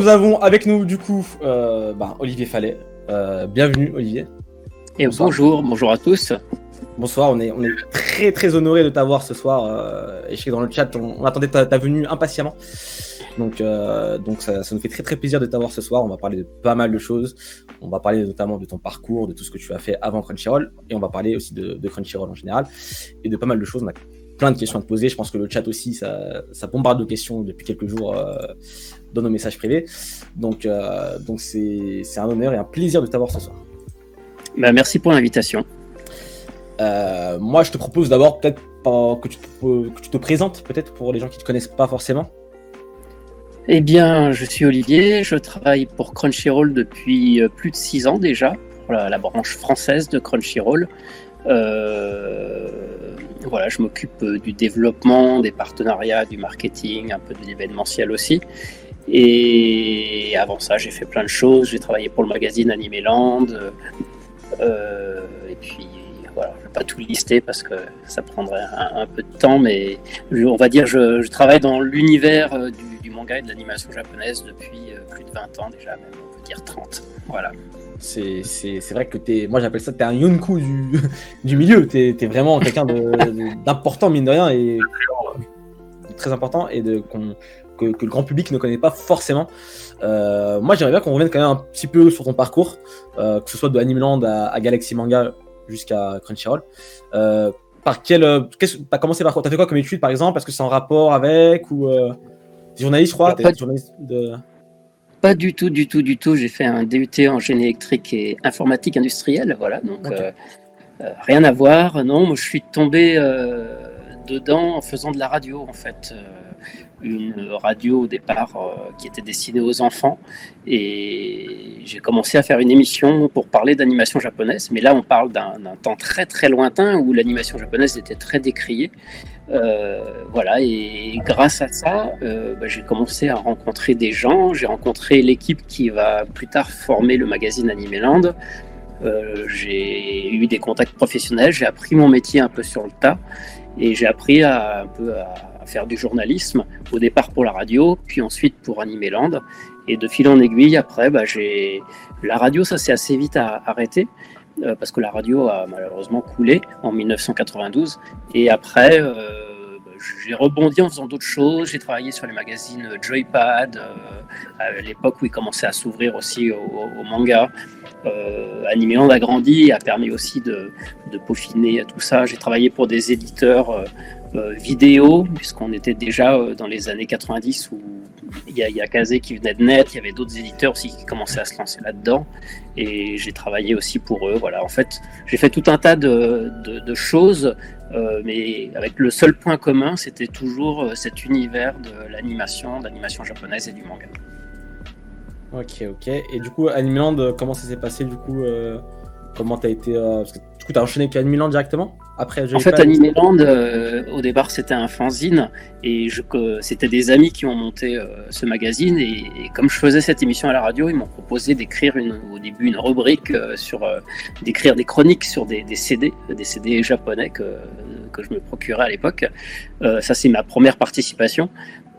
Nous avons avec nous du coup Olivier Fallet. Bienvenue Olivier. Et bonjour à tous. Bonsoir, on est très très honoré de t'avoir ce soir. Et je sais que dans le chat, on attendait ta venue impatiemment. Donc ça nous fait très très plaisir de t'avoir ce soir. On va parler de pas mal de choses. On va parler notamment de ton parcours, de tout ce que tu as fait avant Crunchyroll. Et on va parler aussi de Crunchyroll en général. Et de pas mal de choses. On a plein de questions à te poser. Je pense que le chat aussi, ça bombarde de questions depuis quelques jours dans nos messages privés. Donc c'est un honneur et un plaisir de t'avoir ce soir. Merci pour l'invitation. Moi, je te propose d'abord peut-être que tu te présentes peut-être pour les gens qui ne te connaissent pas forcément. Eh bien, je suis Olivier, je travaille pour Crunchyroll depuis plus de 6 ans déjà, pour la branche française de Crunchyroll. Voilà, je m'occupe du développement, des partenariats, du marketing, un peu de l'événementiel aussi. Et avant ça, j'ai fait plein de choses. J'ai travaillé pour le magazine Animeland. Et puis voilà, je ne vais pas tout lister parce que ça prendrait un peu de temps, mais on va dire je travaille dans l'univers du manga et de l'animation japonaise depuis plus de 20 ans déjà, même on peut dire 30. Voilà. C'est vrai que moi j'appelle ça, t'es un yonkou du milieu, t'es vraiment quelqu'un d'important mine de rien et très important et que le grand public ne connaît pas forcément. Moi j'aimerais bien qu'on revienne quand même un petit peu sur ton parcours, que ce soit de Animeland à Galaxy Manga jusqu'à Crunchyroll. T'as commencé par quoi? T'as fait quoi comme étude par exemple? Est-ce que c'est en rapport avec ou journaliste, je crois? Pas du tout. J'ai fait un DUT en génie électrique et informatique industrielle, voilà. Donc okay. Rien à voir. Non, moi je suis tombé dedans en faisant de la radio en fait. Une radio au départ qui était destinée aux enfants et j'ai commencé à faire une émission pour parler d'animation japonaise, mais là on parle d'un temps très très lointain où l'animation japonaise était très décriée. Voilà, et grâce à ça j'ai commencé à rencontrer des gens. J'ai rencontré l'équipe qui va plus tard former le magazine Animeland. J'ai eu des contacts professionnels, j'ai appris mon métier un peu sur le tas et j'ai appris à faire du journalisme, au départ pour la radio, puis ensuite pour Animeland. Et de fil en aiguille, après, la radio, ça s'est assez vite arrêté, parce que la radio a malheureusement coulé en 1992. Et après, j'ai rebondi en faisant d'autres choses. J'ai travaillé sur les magazines Joypad, à l'époque où il commençait à s'ouvrir aussi au manga. Animeland a grandi et a permis aussi de peaufiner tout ça. J'ai travaillé pour des éditeurs vidéo, puisqu'on était déjà dans les années 90 où il y a Kazé qui venait de naître, il y avait d'autres éditeurs aussi qui commençaient à se lancer là-dedans, et j'ai travaillé aussi pour eux. Voilà, en fait, j'ai fait tout un tas de choses, mais avec le seul point commun, c'était toujours cet univers de l'animation japonaise et du manga. Ok. Et du coup, Animeland, comment ça s'est passé du coup comment t'as été parce que du coup t'as enchaîné avec Animeland directement après? En fait, Animeland, au départ, c'était un fanzine et c'était des amis qui ont monté ce magazine et comme je faisais cette émission à la radio, ils m'ont proposé d'écrire au début une rubrique d'écrire des chroniques sur des CD japonais que je me procurais à l'époque. Ça, c'est ma première participation.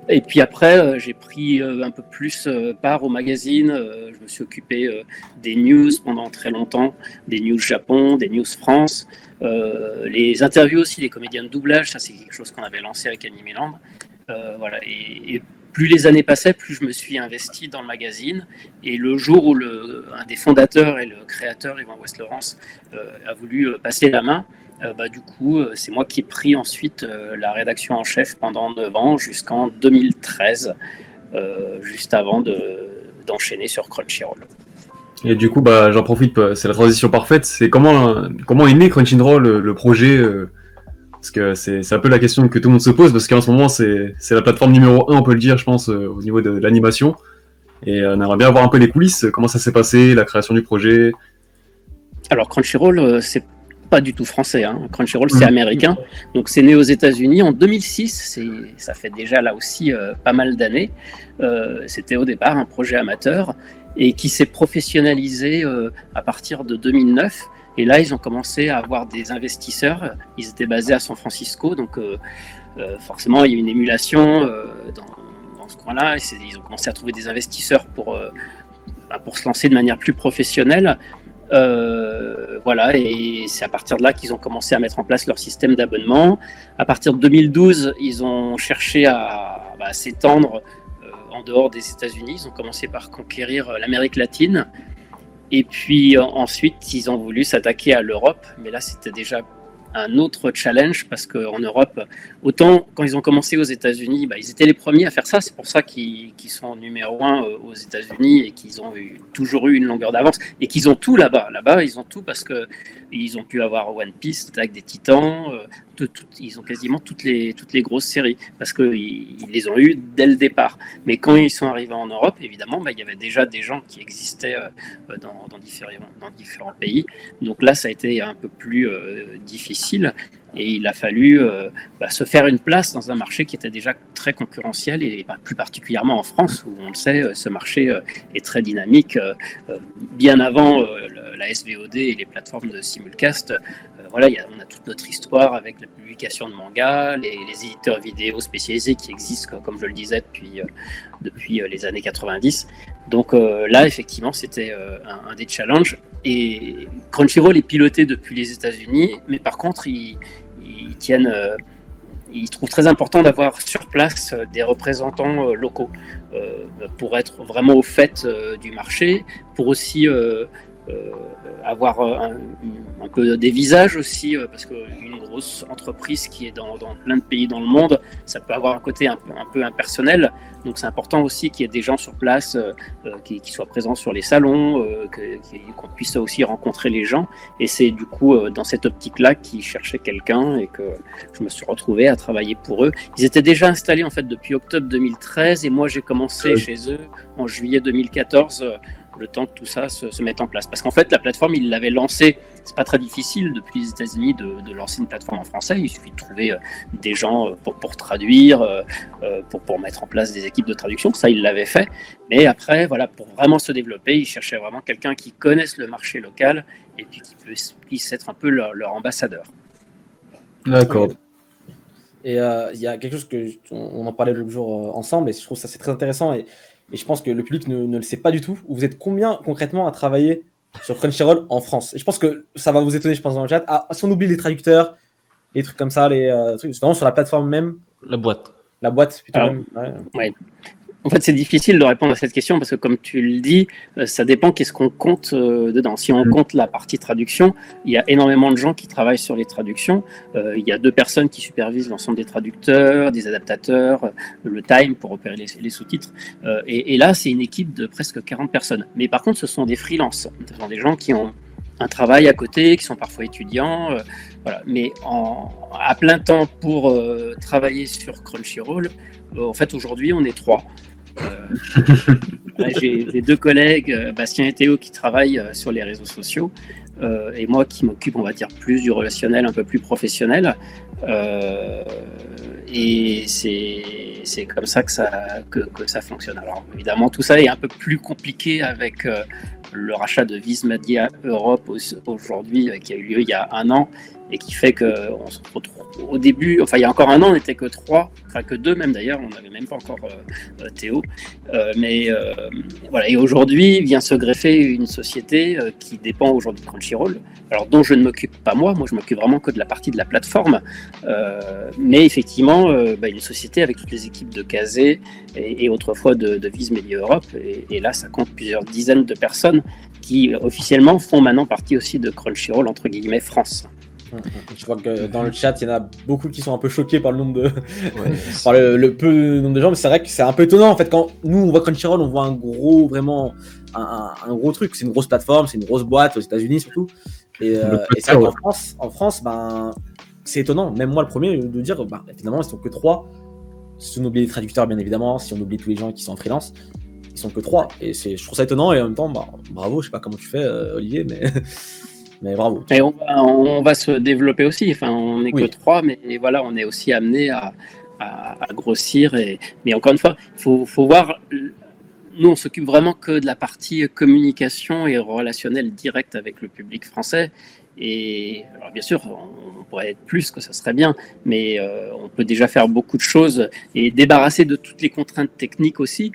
Et puis après, j'ai pris un peu plus part au magazine. Je me suis occupé des news pendant très longtemps, des news Japon, des news France, les interviews aussi des comédiens de doublage. Ça, c'est quelque chose qu'on avait lancé avec Animeland. Voilà. Et plus les années passaient, plus je me suis investi dans le magazine. Et le jour où un des fondateurs et le créateur, Yvan West-Laurence, a voulu passer la main, du coup, c'est moi qui ai pris ensuite la rédaction en chef pendant 9 ans jusqu'en 2013, juste avant d'enchaîner sur Crunchyroll. Et du coup, j'en profite, c'est la transition parfaite. C'est comment est né Crunchyroll, le projet parce que c'est un peu la question que tout le monde se pose, parce qu'en ce moment, c'est la plateforme numéro 1, on peut le dire, je pense, au niveau de l'animation. Et on aimerait bien voir un peu les coulisses, comment ça s'est passé, la création du projet. Alors, Crunchyroll, c'est pas du tout français, hein. Crunchyroll, c'est américain. Donc, c'est né aux États-Unis en 2006. Ça fait déjà là aussi pas mal d'années. C'était au départ un projet amateur et qui s'est professionnalisé à partir de 2009. Et là, ils ont commencé à avoir des investisseurs. Ils étaient basés à San Francisco, donc forcément, il y a une émulation dans ce coin-là. Ils ont commencé à trouver des investisseurs pour se lancer de manière plus professionnelle. Voilà, et c'est à partir de là qu'ils ont commencé à mettre en place leur système d'abonnement. À partir de 2012, ils ont cherché à s'étendre en dehors des États-Unis. Ils ont commencé par conquérir l'Amérique latine. Et puis ensuite, ils ont voulu s'attaquer à l'Europe. Mais là, c'était déjà un autre challenge parce qu'en Europe, autant quand ils ont commencé aux États-Unis, ils étaient les premiers à faire ça. C'est pour ça qu'ils sont numéro 1 aux États-Unis et qu'ils ont toujours eu une longueur d'avance et qu'ils ont tout là-bas. Là-bas, ils ont tout parce qu'ils ont pu avoir One Piece, Attaque des Titans, ils ont quasiment toutes les grosses séries parce qu'ils les ont eues dès le départ. Mais quand ils sont arrivés en Europe, évidemment, il y avait déjà des gens qui existaient dans différents pays. Donc là, ça a été un peu plus difficile. Et il a fallu se faire une place dans un marché qui était déjà très concurrentiel et plus particulièrement en France où on le sait, ce marché est très dynamique. Bien avant la SVOD et les plateformes de simulcast, on a toute notre histoire avec la publication de mangas, les éditeurs vidéo spécialisés qui existent, comme je le disais, depuis les années 90. Donc là, effectivement, c'était un des challenges. Et Crunchyroll est piloté depuis les États-Unis, mais par contre, ils trouvent très important d'avoir sur place des représentants locaux pour être vraiment au fait du marché, pour aussi avoir un peu des visages aussi, parce qu'une grosse entreprise qui est dans plein de pays dans le monde, ça peut avoir un côté un peu impersonnel. Donc c'est important aussi qu'il y ait des gens sur place qui soient présents sur les salons, qu'on puisse aussi rencontrer les gens. Et c'est du coup dans cette optique-là qu'ils cherchaient quelqu'un et que je me suis retrouvé à travailler pour eux. Ils étaient déjà installés en fait depuis octobre 2013 et moi j'ai commencé chez eux en juillet 2014. Le temps que tout ça se mette en place. Parce qu'en fait, la plateforme, ils l'avaient lancée, c'est pas très difficile depuis les États-Unis de lancer une plateforme en français. Il suffit de trouver des gens pour traduire, pour mettre en place des équipes de traduction. Ça, ils l'avaient fait. Mais après, pour vraiment se développer, ils cherchaient vraiment quelqu'un qui connaisse le marché local et puis qui puisse être un peu leur ambassadeur. D'accord. Et il y a quelque chose on en parlait l'autre jour ensemble et je trouve ça c'est très intéressant et je pense que le public ne le sait pas du tout. Vous êtes combien concrètement à travailler sur Crunchyroll en France? Et je pense que ça va vous étonner, je pense, dans le chat. Ah, si on oublie les traducteurs, les trucs comme ça, les trucs, c'est vraiment sur la plateforme même. La boîte. La boîte, plutôt. Alors, même. Ouais. En fait, c'est difficile de répondre à cette question parce que, comme tu le dis, ça dépend qu'est-ce qu'on compte dedans. Si on compte la partie traduction, il y a énormément de gens qui travaillent sur les traductions. Il y a 2 personnes qui supervisent l'ensemble des traducteurs, des adaptateurs, le time pour opérer les sous-titres. Et là, c'est une équipe de presque 40 personnes. Mais par contre, ce sont des freelances. Ce sont des gens qui ont un travail à côté, qui sont parfois étudiants. Voilà. Mais à plein temps pour travailler sur Crunchyroll, en fait, aujourd'hui, on est 3. Là, j'ai 2 collègues, Bastien et Théo, qui travaillent sur les réseaux sociaux et moi qui m'occupe, on va dire, plus du relationnel, un peu plus professionnel. Et c'est comme ça que ça fonctionne. Alors évidemment, tout ça est un peu plus compliqué avec le rachat de Viz Media Europe aujourd'hui, qui a eu lieu il y a 1 an, et qui fait qu'on se retrouve au début, enfin il y a encore 1 an, on n'était que 3, enfin que 2 même d'ailleurs, on n'avait même pas encore Théo. Voilà, et aujourd'hui vient se greffer une société qui dépend aujourd'hui de Crunchyroll, alors dont je ne m'occupe pas moi je m'occupe vraiment que de la partie de la plateforme, mais effectivement une société avec toutes les équipes de Kazé et autrefois de Viz Media Europe, et là ça compte plusieurs dizaines de personnes qui officiellement font maintenant partie aussi de Crunchyroll entre guillemets France. Je crois que dans le chat, il y en a beaucoup qui sont un peu choqués par le nombre de, par le peu nombre de gens, mais c'est vrai que c'est un peu étonnant en fait. Quand nous on voit Crunchyroll, on voit un gros truc. C'est une grosse plateforme, c'est une grosse boîte aux États-Unis surtout. Et c'est vrai qu'en France, c'est étonnant. Même moi le premier de dire, finalement ils sont que 3. Si on oublie les traducteurs bien évidemment, si on oublie tous les gens qui sont en freelance, ils sont que 3. Et je trouve ça étonnant et en même temps, bravo. Je sais pas comment tu fais, Olivier, mais bravo. Et on va se développer aussi. Enfin, on n'est que 3, mais voilà, on est aussi amené à grossir. Mais encore une fois, il faut voir. Nous, on s'occupe vraiment que de la partie communication et relationnel direct avec le public français. Et alors bien sûr, on pourrait être plus, que ça serait bien, mais on peut déjà faire beaucoup de choses et débarrasser de toutes les contraintes techniques aussi.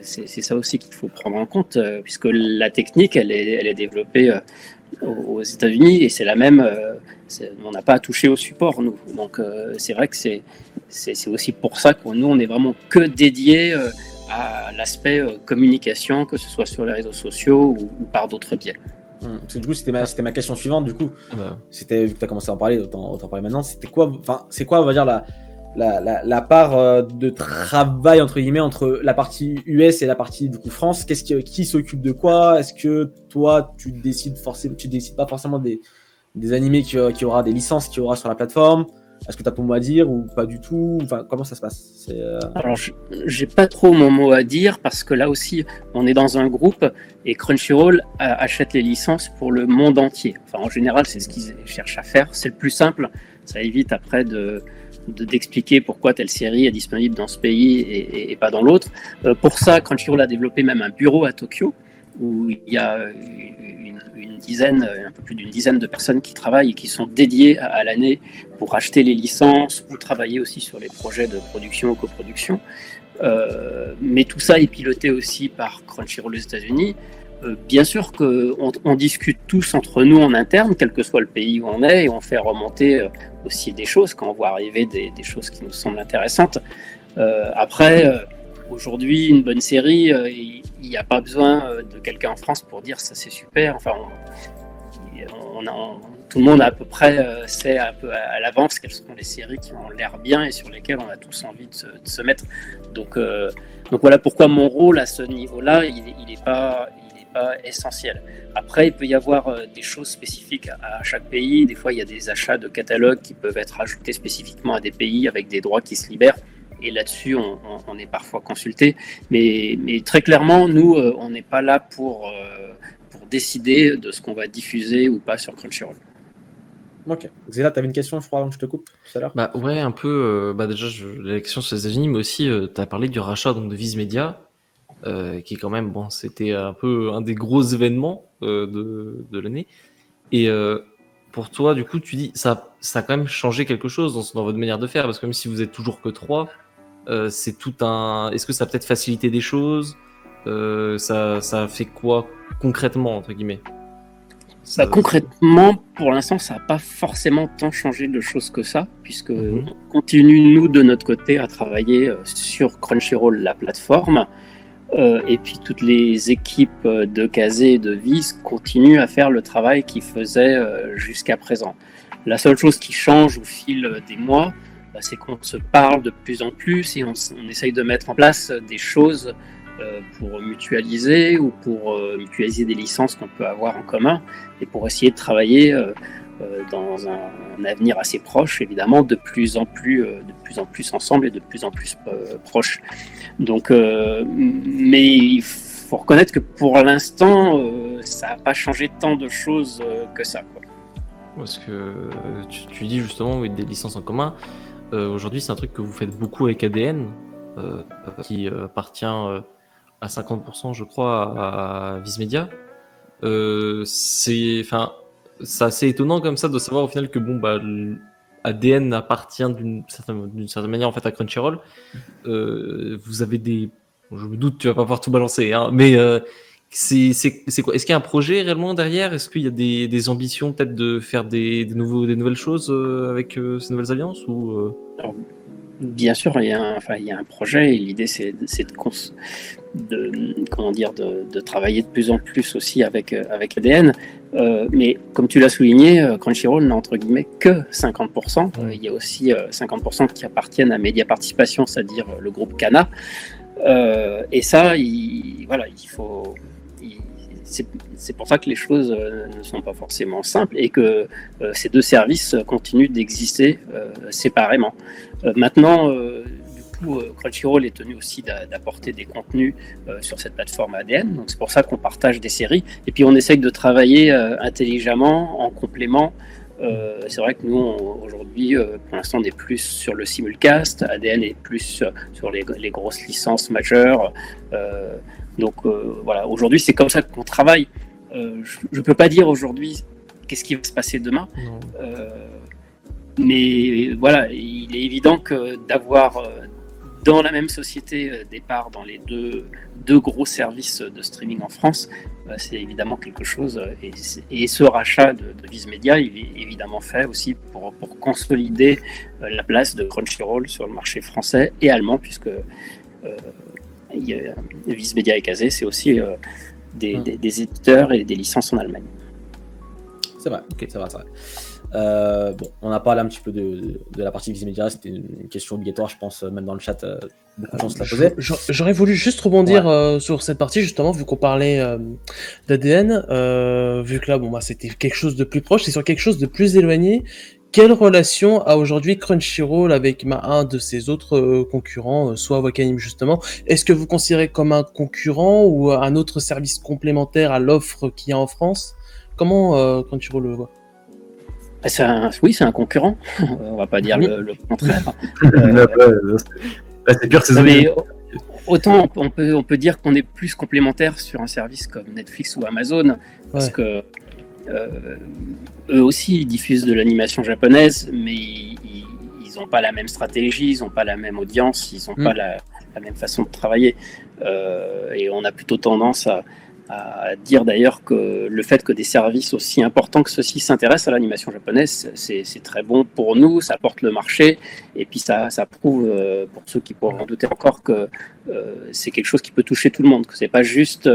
C'est ça aussi qu'il faut prendre en compte, puisque la technique, elle est développée aux États-Unis et c'est la même. On n'a pas à toucher au support, nous. Donc c'est vrai que c'est aussi pour ça que nous, on est vraiment que dédié à l'aspect communication, que ce soit sur les réseaux sociaux ou par d'autres biais. Parce que du coup, c'était ma question suivante. Du coup, c'était, vu que tu as commencé à en parler, autant parler maintenant. C'est quoi, on va dire, la part de travail, entre guillemets, entre la partie US et la partie, du coup, France? Qui s'occupe de quoi? Est-ce que toi, tu décides pas forcément des animés qui aura des licences qu'il y aura sur la plateforme? Est-ce que tu as ton mot à dire ou pas du tout? Enfin, comment ça se passe? Alors, j'ai pas trop mon mot à dire parce que là aussi, on est dans un groupe et Crunchyroll achète les licences pour le monde entier. Enfin, en général, c'est ce qu'ils cherchent à faire. C'est le plus simple. Ça évite après d'expliquer pourquoi telle série est disponible dans ce pays et pas dans l'autre. Pour ça, Crunchyroll a développé même un bureau à Tokyo où il y a un peu plus d'une dizaine de personnes qui travaillent et qui sont dédiées à l'année pour acheter les licences, pour travailler aussi sur les projets de production ou coproduction. Mais tout ça est piloté aussi par Crunchyroll aux États-Unis. Bien sûr qu'on discute tous entre nous en interne, quel que soit le pays où on est, et on fait remonter aussi des choses quand on voit arriver des choses qui nous semblent intéressantes. Après, aujourd'hui, une bonne série, il n'y a pas besoin de quelqu'un en France pour dire ça c'est super. Enfin, tout le monde à peu près sait un peu à l'avance quelles sont les séries qui ont l'air bien et sur lesquelles on a tous envie de se mettre. Donc voilà pourquoi mon rôle à ce niveau-là, il n'est pas essentiel. Après, il peut y avoir des choses spécifiques à chaque pays. Des fois, il y a des achats de catalogues qui peuvent être ajoutés spécifiquement à des pays avec des droits qui se libèrent. Et là-dessus, on est parfois consulté. Mais très clairement, nous, on n'est pas là pour décider de ce qu'on va diffuser ou pas sur Crunchyroll. Ok. Xela, tu avais une question, je crois, avant que je te coupe tout à l'heure. Ouais, un peu. Déjà, l'élection sur les États-Unis, mais aussi, tu as parlé du rachat donc, de Viz Media, qui est quand même, c'était un peu un des gros événements de l'année. Et pour toi, du coup, tu dis, ça a quand même changé quelque chose dans votre manière de faire, parce que même si vous êtes toujours que 3, c'est tout un. Est-ce que ça a peut-être facilité des choses? Ça a fait quoi concrètement, entre guillemets? Concrètement, pour l'instant, ça n'a pas forcément tant changé de choses que ça, puisque on continue, nous, de notre côté, à travailler sur Crunchyroll, la plateforme, et puis toutes les équipes de Kazé et de Viz continuent à faire le travail qu'ils faisaient jusqu'à présent. La seule chose qui change au fil des mois, c'est qu'on se parle de plus en plus et on essaye de mettre en place des choses pour mutualiser ou pour mutualiser des licences qu'on peut avoir en commun et pour essayer de travailler dans un avenir assez proche, évidemment, de plus en plus ensemble et de plus en plus proche. Donc, mais il faut reconnaître que pour l'instant, ça n'a pas changé tant de choses que ça, quoi. Parce que tu dis justement oui, des licences en commun. Aujourd'hui, c'est un truc que vous faites beaucoup avec ADN, qui appartient à 50%, je crois, à Viz Media. C'est assez étonnant comme ça de savoir au final que ADN appartient d'une certaine manière en fait à Crunchyroll. Vous avez je me doute, tu vas pas pouvoir tout balancer, hein, mais c'est quoi? Est-ce qu'il y a un projet réellement derrière? Est-ce qu'il y a des ambitions peut-être de faire des nouvelles choses avec ces nouvelles alliances ou Alors, bien sûr, il y a un projet et l'idée c'est de travailler de plus en plus aussi avec ADN. Mais comme tu l'as souligné, Crunchyroll n'a entre guillemets que 50%. Il y a aussi 50% qui appartiennent à Média Participation, c'est-à-dire le groupe Kana. Et ça, c'est pour ça que les choses ne sont pas forcément simples et que ces deux services continuent d'exister séparément. Maintenant, Crunchyroll est tenu aussi d'apporter des contenus sur cette plateforme ADN, donc c'est pour ça qu'on partage des séries et puis on essaye de travailler intelligemment en complément. C'est vrai que nous aujourd'hui pour l'instant on est plus sur le simulcast, ADN est plus sur les grosses licences majeures, donc voilà, aujourd'hui c'est comme ça qu'on travaille. Je peux pas dire aujourd'hui qu'est-ce qui va se passer demain. Non. Mais voilà, il est évident que d'avoir dans la même société des parts dans les deux gros services de streaming en France, c'est évidemment quelque chose. Et ce rachat de Viz Media, il est évidemment fait aussi pour consolider la place de Crunchyroll sur le marché français et allemand, puisque Viz Media et Kazé, c'est aussi des éditeurs et des licences en Allemagne. C'est vrai, c'est vrai. Bon, on a parlé un petit peu de la partie Viz Media, c'était une question obligatoire, je pense, même dans le chat, beaucoup de gens se la posaient. J'aurais voulu juste rebondir sur cette partie, justement, vu qu'on parlait d'ADN, vu que là, c'était quelque chose de plus proche, c'est sur quelque chose de plus éloigné. Quelle relation a aujourd'hui Crunchyroll avec un de ses autres concurrents, soit Wakanim justement? Est-ce que vous considérez comme un concurrent ou un autre service complémentaire à l'offre qu'il y a en France? Comment Crunchyroll le voit? Oui, c'est un concurrent. On va pas dire le contraire. C'est pire, c'est mais autant on peut dire qu'on est plus complémentaire sur un service comme Netflix ou Amazon, parce que eux aussi ils diffusent de l'animation japonaise, mais ils n'ont pas la même stratégie, ils n'ont pas la même audience, ils n'ont pas la même façon de travailler. Et on a plutôt tendance à dire d'ailleurs que le fait que des services aussi importants que ceux-ci s'intéressent à l'animation japonaise, c'est très bon pour nous, ça porte le marché, et puis ça prouve, pour ceux qui pourraient en douter encore, que c'est quelque chose qui peut toucher tout le monde, que c'est pas juste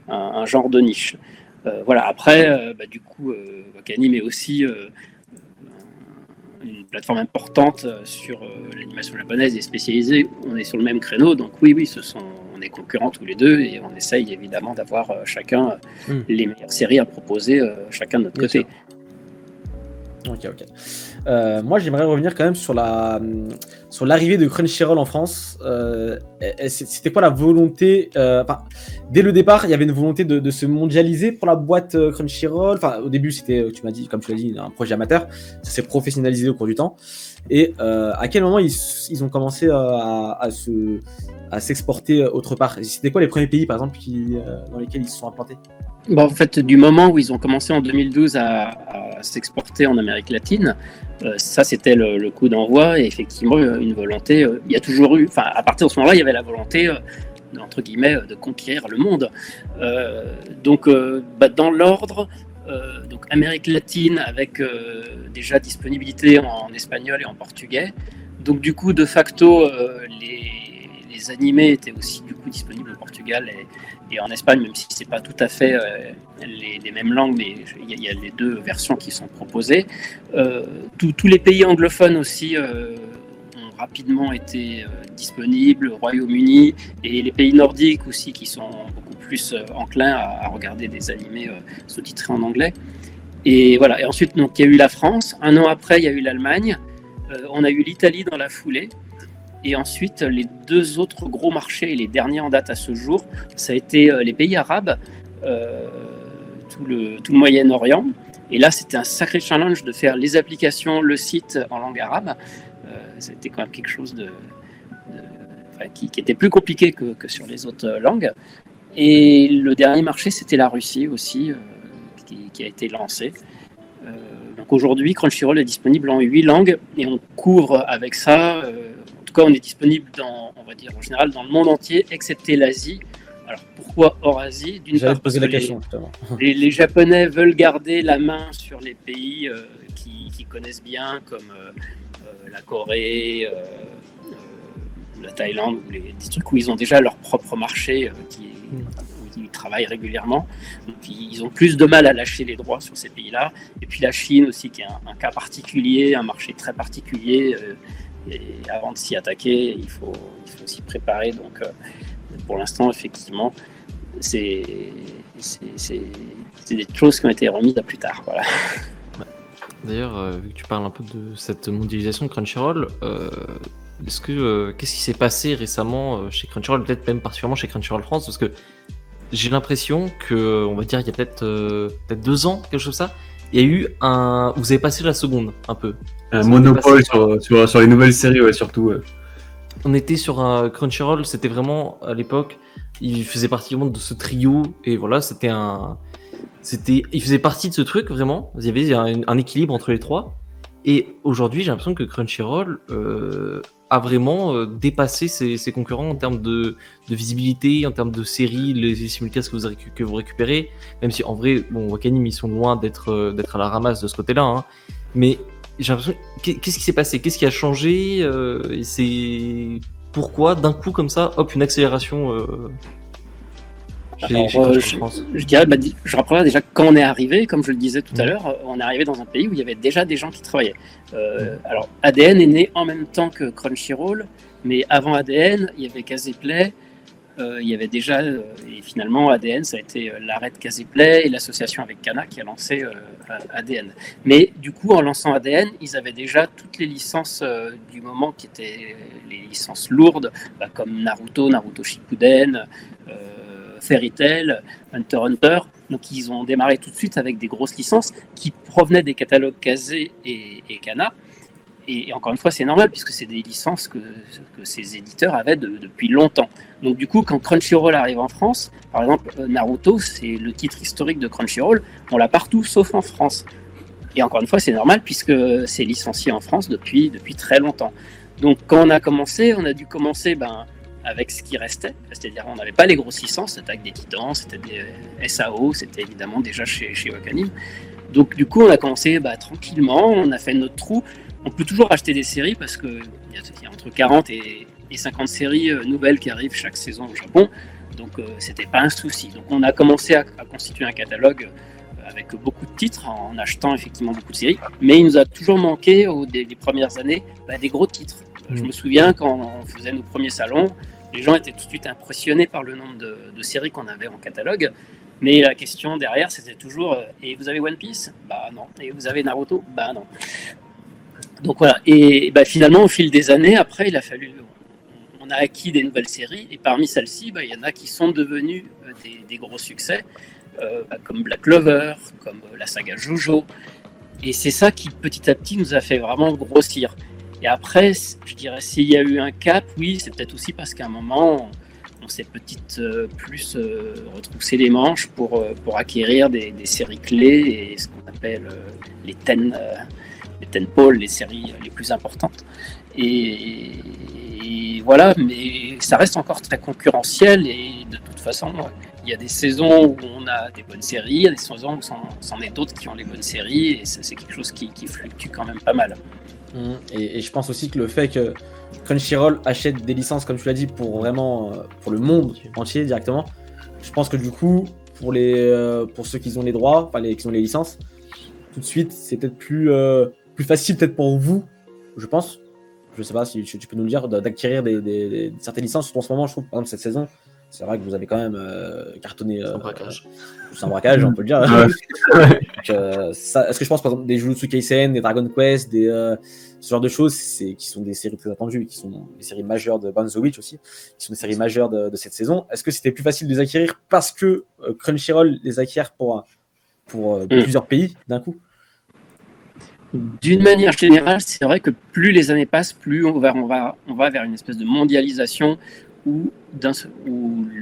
un genre de niche. Voilà. Après, du coup, Wakanim est aussi une plateforme importante sur l'animation japonaise et spécialisée. On est sur le même créneau, donc oui, on est concurrents tous les deux et on essaye évidemment d'avoir chacun les meilleures séries à proposer, chacun de notre côté. Ok. Moi, j'aimerais revenir quand même sur l'arrivée de Crunchyroll en France. C'était quoi la volonté dès le départ, il y avait une volonté de se mondialiser pour la boîte Crunchyroll. Enfin, au début, c'était, comme tu l'as dit, un projet amateur. Ça s'est professionnalisé au cours du temps. Et à quel moment ils ont commencé à s'exporter autre part? C'était quoi les premiers pays, par exemple, dans lesquels ils se sont implantés? En fait, du moment où ils ont commencé en 2012 à s'exporter en Amérique latine, ça c'était le coup d'envoi, et effectivement une volonté, il y a toujours eu, à partir de ce moment-là, il y avait la volonté, entre guillemets, de conquérir le monde. Donc dans l'ordre, donc Amérique latine avec déjà disponibilité en espagnol et en portugais. Donc du coup, de facto, les animés étaient aussi du coup disponibles au Portugal et en Espagne, même si c'est pas tout à fait les mêmes langues, mais il y a les deux versions qui sont proposées. Tous les pays anglophones aussi ont rapidement été disponibles, Royaume-Uni, et les pays nordiques aussi qui sont beaucoup plus enclins à regarder des animés sous-titrés en anglais. Et voilà. Et ensuite, donc, il y a eu la France. Un an après, il y a eu l'Allemagne. On a eu l'Italie dans la foulée. Et ensuite, les deux autres gros marchés, et les derniers en date à ce jour, ça a été les pays arabes, tout le Moyen-Orient. Et là, c'était un sacré challenge de faire les applications, le site en langue arabe. C'était quand même quelque chose qui était plus compliqué que sur les autres langues. Et le dernier marché, c'était la Russie aussi, qui a été lancé. Donc aujourd'hui, Crunchyroll est disponible en 8 langues et on couvre avec ça... En tout cas, on est disponible on va dire en général dans le monde entier, excepté l'Asie. Alors pourquoi hors Asie? D'une part, parce que les Japonais veulent garder la main sur les pays qui connaissent bien, comme la Corée, la Thaïlande, des trucs où ils ont déjà leur propre marché, où ils travaillent régulièrement. Donc, ils ont plus de mal à lâcher les droits sur ces pays-là. Et puis la Chine aussi, qui est un cas particulier, un marché très particulier. Et avant de s'y attaquer, il faut s'y préparer. Donc, pour l'instant, effectivement, c'est des choses qui ont été remises à plus tard. Voilà. D'ailleurs, vu que tu parles un peu de cette mondialisation de Crunchyroll, qu'est-ce qui s'est passé récemment chez Crunchyroll, peut-être même particulièrement chez Crunchyroll France, parce que j'ai l'impression que, on va dire, il y a peut-être 2 ans, quelque chose comme ça, il y a eu vous avez passé la seconde, un peu. Un monopole sur les nouvelles séries, ouais, surtout. Ouais. On était sur un Crunchyroll, c'était vraiment, à l'époque, il faisait partie de ce trio, et voilà, c'était il faisait partie de ce truc vraiment. Il y avait un équilibre entre les trois. Et aujourd'hui, j'ai l'impression que Crunchyroll a vraiment dépassé ses concurrents en termes de visibilité, en termes de séries, les simulcasts que vous récupérez. Même si en vrai, bon, Wakanim, ils sont loin d'être à la ramasse de ce côté-là. Hein. Mais j'ai l'impression, qu'est-ce qui s'est passé? Qu'est-ce qui a changé? Et c'est pourquoi d'un coup comme ça, hop, une accélération. Je dirais, je reprendrai déjà quand on est arrivé, comme je le disais tout à l'heure, on est arrivé dans un pays où il y avait déjà des gens qui travaillaient. Alors ADN est né en même temps que Crunchyroll, mais avant ADN, il y avait Caseplay, il y avait déjà, et finalement ADN, ça a été l'arrêt de Caseplay et l'association avec Kana qui a lancé ADN. Mais du coup, en lançant ADN, ils avaient déjà toutes les licences du moment qui étaient les licences lourdes, comme Naruto Shippuden, Fairy Tail, Hunter x Hunter. Donc ils ont démarré tout de suite avec des grosses licences qui provenaient des catalogues Kase et Kana. Et encore une fois, c'est normal puisque c'est des licences que ces éditeurs avaient depuis longtemps. Donc du coup, quand Crunchyroll arrive en France, par exemple, Naruto, c'est le titre historique de Crunchyroll, on l'a partout sauf en France. Et encore une fois, c'est normal puisque c'est licencié en France depuis très longtemps. Donc quand on a commencé, on a dû commencer avec ce qui restait, c'est-à-dire on n'avait pas les grosses licences, c'était avec des Titans, c'était des SAO, c'était évidemment déjà chez Wakanim. Donc du coup on a commencé tranquillement, on a fait notre trou. On peut toujours acheter des séries parce qu'il y a entre 40 et 50 séries nouvelles qui arrivent chaque saison au Japon, donc c'était pas un souci. Donc on a commencé à constituer un catalogue avec beaucoup de titres en achetant effectivement beaucoup de séries, mais il nous a toujours manqué les premières années des gros titres. Je me souviens quand on faisait nos premiers salons, les gens étaient tout de suite impressionnés par le nombre de séries qu'on avait en catalogue. Mais la question derrière, c'était toujours et vous avez One Piece? Bah non. Et vous avez Naruto? Bah non. Donc voilà. Et finalement, au fil des années, après, il a fallu. On a acquis des nouvelles séries. Et parmi celles-ci, il y en a qui sont devenues des gros succès, comme Black Clover, comme la saga Jojo. Et c'est ça qui, petit à petit, nous a fait vraiment grossir. Et après, je dirais, s'il y a eu un cap, oui, c'est peut-être aussi parce qu'à un moment, on s'est plus retroussé les manches pour acquérir des séries clés et ce qu'on appelle les tentpoles, les séries les plus importantes. Et voilà, mais ça reste encore très concurrentiel et de toute façon, il y a des saisons où on a des bonnes séries, il y a des saisons où c'en est d'autres qui ont les bonnes séries et c'est quelque chose qui fluctue quand même pas mal. Et je pense aussi que le fait que Crunchyroll achète des licences, comme tu l'as dit, pour le monde entier directement, je pense que du coup, pour ceux qui ont les droits, qui ont les licences, tout de suite, c'est peut-être plus facile peut-être pour vous, je pense. Je sais pas si tu peux nous le dire, d'acquérir certaines licences. Surtout en ce moment, je trouve, par exemple, cette saison, c'est vrai que vous avez quand même cartonné. C'est un braquage, on peut le dire. Donc, est-ce que je pense, par exemple, des Jujutsu Kaisen, des Dragon Quest, ce genre de choses, qui sont des séries très attendues, qui sont des séries majeures de Bound the Witch aussi, qui sont des séries majeures de cette saison. Est-ce que c'était plus facile de les acquérir parce que Crunchyroll les acquiert pour plusieurs pays d'un coup? D'une manière générale, c'est vrai que plus les années passent, plus on va vers une espèce de mondialisation où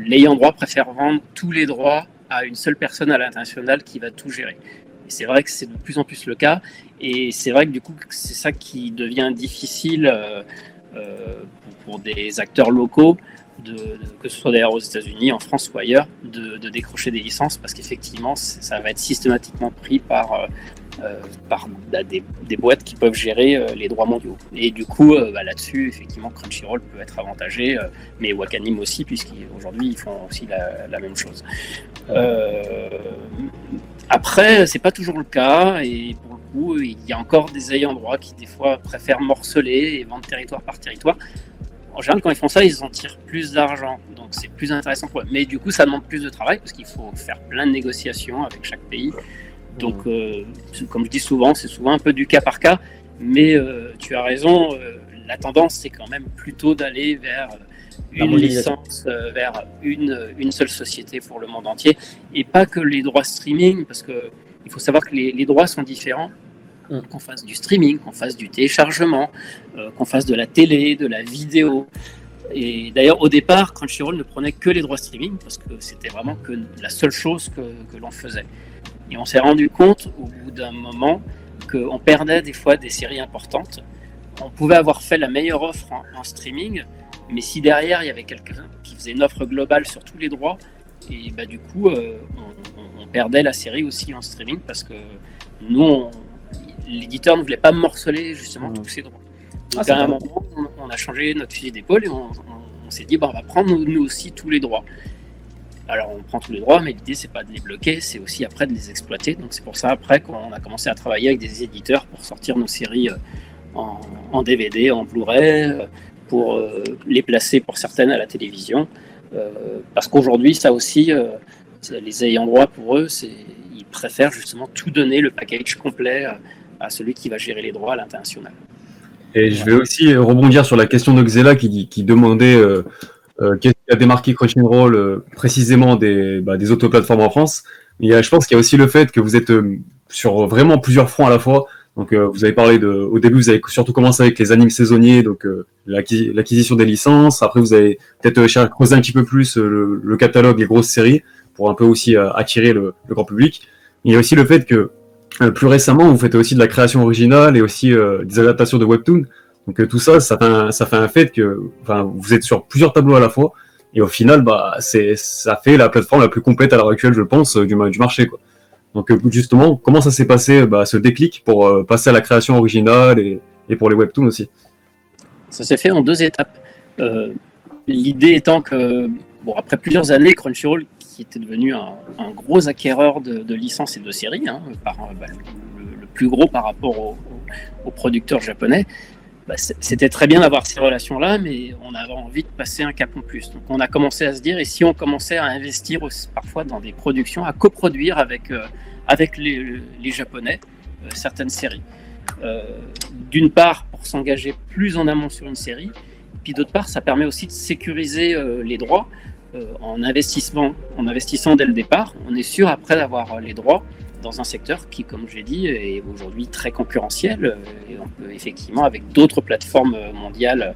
l'ayant droit préfère vendre tous les droits à une seule personne à l'international qui va tout gérer. Et c'est vrai que c'est de plus en plus le cas, et c'est vrai que du coup, c'est ça qui devient difficile pour des acteurs locaux, que ce soit d'ailleurs aux États-Unis, en France ou ailleurs, de décrocher des licences, parce qu'effectivement, ça va être systématiquement pris par des boîtes qui peuvent gérer les droits mondiaux. Et du coup, là-dessus, effectivement, Crunchyroll peut être avantagé, mais Wakanim aussi, puisqu'aujourd'hui, ils font aussi la même chose. Après, c'est pas toujours le cas, et pour le coup, il y a encore des ayants droit qui, des fois, préfèrent morceler et vendre territoire par territoire. En général, quand ils font ça, ils en tirent plus d'argent, donc c'est plus intéressant pour eux. Mais du coup, ça demande plus de travail, parce qu'il faut faire plein de négociations avec chaque pays. Donc, comme je dis souvent, c'est souvent un peu du cas par cas, mais tu as raison, la tendance, c'est quand même plutôt d'aller vers une licence, vers une seule société pour le monde entier, et pas que les droits streaming, parce qu'il faut savoir que les droits sont différents, qu'on fasse du streaming, qu'on fasse du téléchargement, qu'on fasse de la télé, de la vidéo. Et d'ailleurs, au départ, Crunchyroll ne prenait que les droits streaming, parce que c'était vraiment que la seule chose que l'on faisait. Et on s'est rendu compte au bout d'un moment qu'on perdait des fois des séries importantes. On pouvait avoir fait la meilleure offre en streaming, mais si derrière il y avait quelqu'un qui faisait une offre globale sur tous les droits, et bah, du coup on perdait la série aussi en streaming parce que nous, l'éditeur ne voulait pas morceler justement tous ces droits. Donc à un moment, on a changé notre fusil d'épaule et on s'est dit on va prendre nous aussi tous les droits. Alors on prend tous les droits, mais l'idée c'est pas de les bloquer, c'est aussi après de les exploiter. Donc c'est pour ça après qu'on a commencé à travailler avec des éditeurs pour sortir nos séries en DVD, en Blu-ray, pour les placer pour certaines à la télévision. Parce qu'aujourd'hui, ça aussi, les ayants droit pour eux, ils préfèrent justement tout donner, le package complet à celui qui va gérer les droits à l'international. Et je vais aussi rebondir sur la question de Xela qui demandait qu'est-ce qui a démarqué Crunchyroll précisément des autoplateformes en France. Et je pense qu'il y a aussi le fait que vous êtes sur vraiment plusieurs fronts à la fois. Donc vous avez parlé au début, vous avez surtout commencé avec les animes saisonniers, donc l'acquisition des licences. Après, vous avez peut-être creusé un petit peu plus le catalogue, les grosses séries, pour un peu aussi attirer le grand public. Il y a aussi le fait que plus récemment, vous faites aussi de la création originale et aussi des adaptations de webtoons. Donc tout ça, ça fait un fait que vous êtes sur plusieurs tableaux à la fois. Et au final, ça fait la plateforme la plus complète à l'heure actuelle, je pense, du marché, quoi. Donc justement, comment ça s'est passé ce déclic pour passer à la création originale et pour les webtoons aussi? Ça s'est fait en 2 étapes. L'idée étant que, après plusieurs années, Crunchyroll, qui était devenu un gros acquéreur de licences et de séries, le plus gros par rapport aux producteurs japonais, c'était très bien d'avoir ces relations-là, mais on avait envie de passer un cap en plus. Donc on a commencé à se dire, et si on commençait à investir aussi, parfois dans des productions, à coproduire avec les Japonais certaines séries. D'une part, pour s'engager plus en amont sur une série, puis d'autre part, ça permet aussi de sécuriser les droits en investissant dès le départ. On est sûr après d'avoir les droits dans un secteur qui, comme j'ai dit, est aujourd'hui très concurrentiel et on peut effectivement avec d'autres plateformes mondiales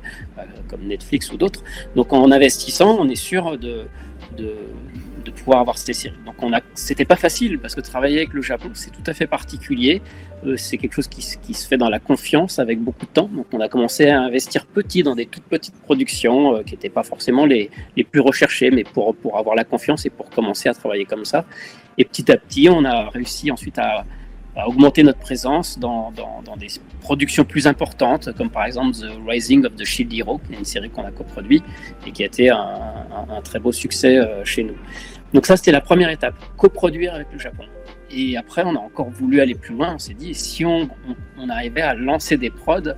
comme Netflix ou d'autres. Donc en investissant, on est sûr de pouvoir avoir ces séries. Donc c'était pas facile parce que travailler avec le Japon, c'est tout à fait particulier. C'est quelque chose qui se fait dans la confiance avec beaucoup de temps. Donc on a commencé à investir petit dans des toutes petites productions qui n'étaient pas forcément les plus recherchées, mais pour avoir la confiance et pour commencer à travailler comme ça. Et petit à petit, on a réussi ensuite à augmenter notre présence dans des productions plus importantes, comme par exemple The Rising of the Shield Hero, qui est une série qu'on a coproduite et qui a été un très beau succès chez nous. Donc ça, c'était la première étape, coproduire avec le Japon. Et après, on a encore voulu aller plus loin. On s'est dit, si on arrivait à lancer des prods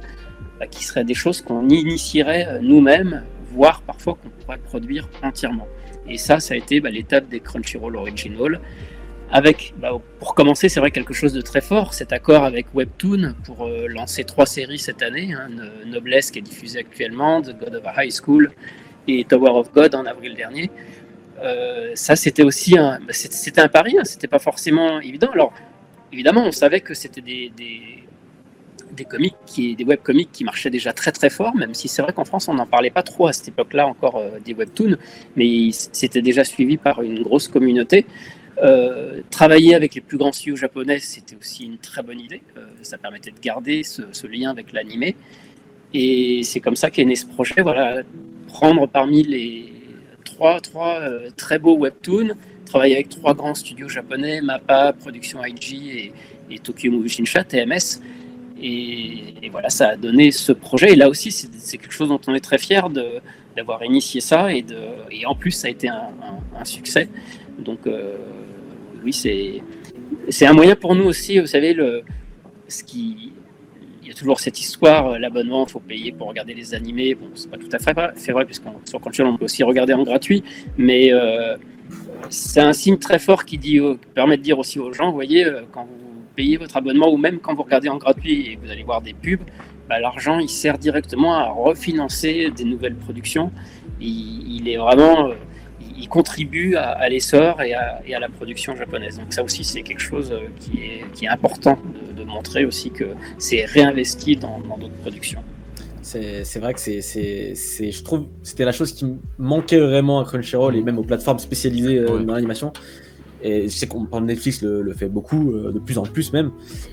qui seraient des choses qu'on initierait nous-mêmes, voire parfois qu'on pourrait produire entièrement. Et ça a été l'étape des Crunchyroll Original. Avec, pour commencer, c'est vrai quelque chose de très fort, cet accord avec Webtoon pour lancer 3 séries cette année, Noblesse qui est diffusée actuellement, The God of a High School et Tower of God en avril dernier. Ça, c'était aussi c'était un pari, c'était pas forcément évident. Alors, évidemment, on savait que c'était des comics, des webcomics qui marchaient déjà très très fort, même si c'est vrai qu'en France, on n'en parlait pas trop à cette époque-là encore des webtoons, mais c'était déjà suivi par une grosse communauté. Travailler avec les plus grands studios japonais, c'était aussi une très bonne idée. Ça permettait de garder ce lien avec l'animé. Et c'est comme ça qu'est né ce projet. Voilà, prendre parmi les trois très beaux webtoons, travailler avec 3 grands studios japonais, MAPPA, Production IG et Tokyo Movie Shinsha, TMS. Et voilà, ça a donné ce projet. Et là aussi, c'est quelque chose dont on est très fiers d'avoir initié ça. Et en plus, ça a été un succès. Donc, oui, c'est un moyen pour nous aussi. Vous savez, il y a toujours cette histoire, l'abonnement, il faut payer pour regarder les animés. Bon, c'est pas tout à fait vrai, puisque sur Crunchyroll, on peut aussi regarder en gratuit. Mais c'est un signe très fort qui permet de dire aussi aux gens, vous voyez, quand vous payez votre abonnement ou même quand vous regardez en gratuit et que vous allez voir des pubs, l'argent, il sert directement à refinancer des nouvelles productions. Il est vraiment... il contribue à l'essor et à la production japonaise. Donc ça aussi, c'est quelque chose qui est important de montrer aussi que c'est réinvesti dans d'autres productions. C'est vrai que je trouve c'était la chose qui manquait vraiment à Crunchyroll et même aux plateformes spécialisées dans l'animation. Et je sais qu'on Netflix le fait beaucoup, de plus en plus même.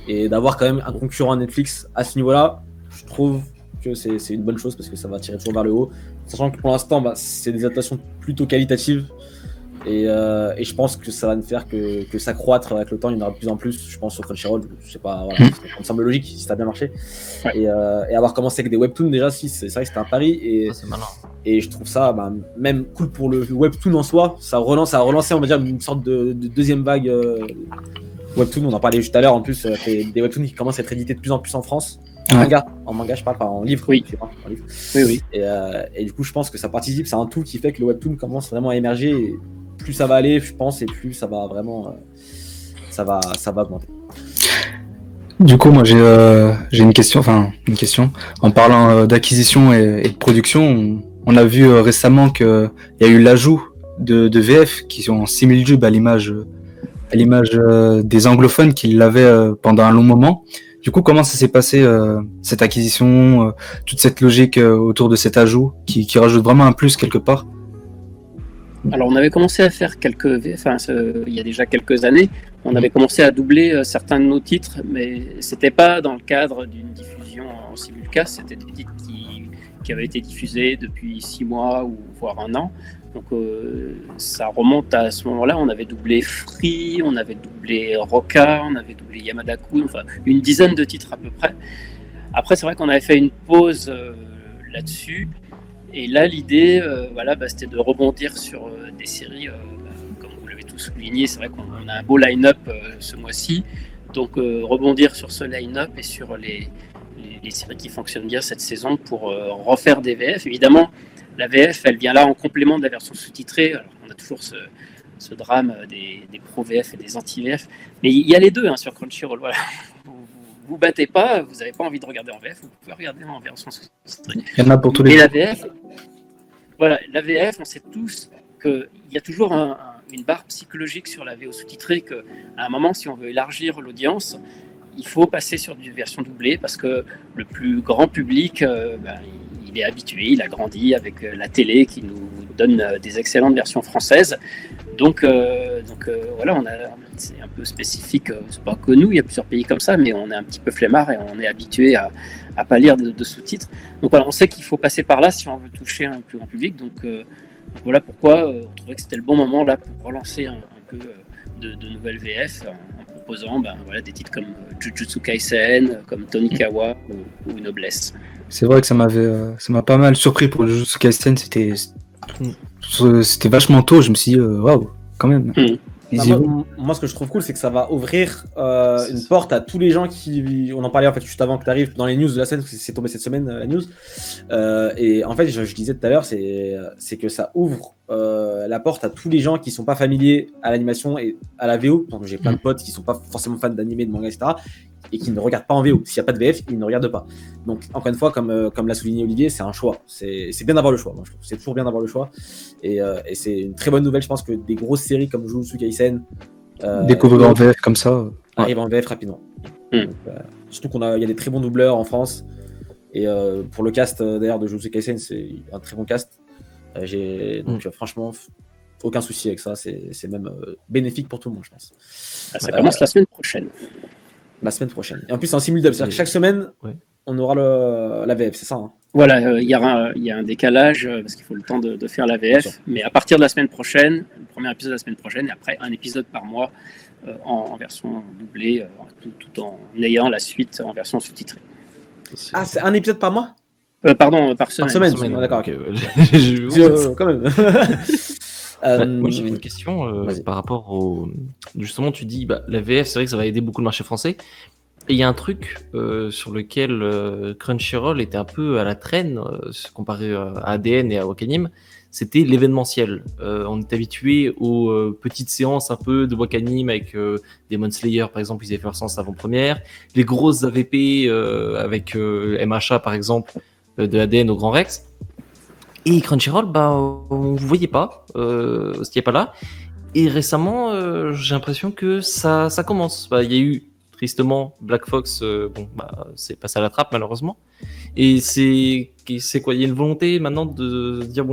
Et d'avoir quand même un concurrent à Netflix à ce niveau-là, je trouve que c'est une bonne chose parce que ça va tirer toujours vers le haut. Sachant que pour l'instant, c'est des adaptations plutôt qualitatives. Et je pense que ça va ne faire que s'accroître avec le temps. Il y en aura de plus en plus, je pense, sur Crunchyroll. Je sais pas, voilà, ça me semble logique si ça a bien marché. Ouais. Et avoir commencé avec des webtoons, déjà, si, c'est vrai que c'était un pari. C'est malin. Et je trouve ça même cool pour le webtoon en soi. Ça a relancé, on va dire, une sorte de deuxième vague webtoon. On en parlait juste à l'heure. En plus, des webtoons qui commencent à être édités de plus en plus en France. En manga, je parle pas en livre. Oui. Je sais pas, en livre. Oui. Et du coup, je pense que ça participe. C'est un tout qui fait que le webtoon commence vraiment à émerger. Et plus ça va aller, je pense, et plus ça va vraiment, ça va augmenter. Du coup, moi, j'ai une question. En parlant d'acquisition et de production, on a vu récemment qu'il y a eu l'ajout de VF qui sont en simil-dub à l'image des anglophones qui l'avaient pendant un long moment. Du coup, comment ça s'est passé, cette acquisition, toute cette logique autour de cet ajout qui rajoute vraiment un plus quelque part? Alors, on avait commencé à faire il y a déjà quelques années, on avait commencé à doubler certains de nos titres, mais c'était pas dans le cadre d'une diffusion en simulcast, c'était des titres qui avaient été diffusés depuis 6 mois ou voire 1 an. Donc, ça remonte à ce moment-là. On avait doublé Free, on avait doublé Roca, on avait doublé Yamada-kun, enfin une dizaine de titres à peu près. Après, c'est vrai qu'on avait fait une pause là-dessus. Et là, l'idée, c'était de rebondir sur des séries, comme vous l'avez tous souligné, c'est vrai qu'on a un beau line-up ce mois-ci. Donc, rebondir sur ce line-up et sur les séries qui fonctionnent bien cette saison pour refaire des VF. Évidemment, la VF, elle vient là en complément de la version sous-titrée. Alors, on a toujours ce drame des pro-VF et des anti-VF. Mais il y a les deux sur Crunchyroll. Voilà. Vous battez pas, vous n'avez pas envie de regarder en VF, vous pouvez regarder en version sous-titrée. Il y en a pour tous les. Et la VF, on sait tous qu'il y a toujours une barre psychologique sur la VO sous-titrée qu'à un moment, si on veut élargir l'audience, il faut passer sur une version doublée parce que le plus grand public, il est habitué, il a grandi avec la télé qui nous donne des excellentes versions françaises. Donc c'est un peu spécifique, c'est pas que nous, il y a plusieurs pays comme ça, mais on est un petit peu flemmard et on est habitué à pas lire de sous-titres. Donc voilà, on sait qu'il faut passer par là si on veut toucher un plus grand public. Donc voilà pourquoi on trouvait que c'était le bon moment là pour relancer un peu de nouvelles VF en proposant des titres comme Jujutsu Kaisen, comme Tonikawa ou Noblesse. C'est vrai que ça m'a pas mal surpris pour le Jujutsu Kaisen, c'était vachement tôt, je me suis dit waouh, quand même. Moi, ce que je trouve cool, c'est que ça va ouvrir une porte à tous les gens qui. On en parlait en fait juste avant que tu arrives dans les news de la semaine, parce que c'est tombé cette semaine la news. Et en fait, je disais tout à l'heure, c'est que ça ouvre la porte à tous les gens qui sont pas familiers à l'animation et à la VO. Donc, j'ai plein de potes qui sont pas forcément fans d'animé, de manga, etc. Et qui ne regardent pas en VO. S'il n'y a pas de VF, ils ne regardent pas. Donc, encore une fois, comme l'a souligné Olivier, c'est un choix. C'est bien d'avoir le choix. Moi, je trouve. C'est toujours bien d'avoir le choix. Et c'est une très bonne nouvelle. Je pense que des grosses séries comme Jujutsu Kaisen découvrir en VF comme ça arrivent en VF rapidement. Donc, surtout il y a des très bons doubleurs en France. Et pour le cast d'ailleurs de Jujutsu Kaisen, c'est un très bon cast. Donc franchement, aucun souci avec ça. C'est même bénéfique pour tout le monde, je pense. Ça commence la semaine prochaine. La semaine prochaine. Et en plus, c'est en simul-dub. C'est-à-dire que chaque semaine, on aura la VF, c'est ça Voilà, il y a un décalage parce qu'il faut le temps de faire la VF. Mais à partir de la semaine prochaine, le premier épisode de la semaine prochaine, et après un épisode par mois en version doublée, tout en ayant la suite en version sous-titrée. Ah, c'est un épisode par mois Pardon, par semaine. Par semaine, d'accord. Ok. Quand même. Moi j'avais une question par rapport au. Justement, tu dis la VF, c'est vrai que ça va aider beaucoup le marché français. Et il y a un truc sur lequel Crunchyroll était un peu à la traîne comparé à ADN et à Wakanim, c'était l'événementiel. On est habitué aux petites séances un peu de Wakanim avec Demon Slayer par exemple, ils avaient fait leur séance avant-première, les grosses AVP avec MHA par exemple de ADN au Grand Rex. Et Crunchyroll, on ne voyait pas, c'était pas là. Et récemment, j'ai l'impression que ça commence. Il y a eu tristement Black Fox, c'est passé à la trappe malheureusement. Et c'est quoi? Il y a une volonté maintenant de dire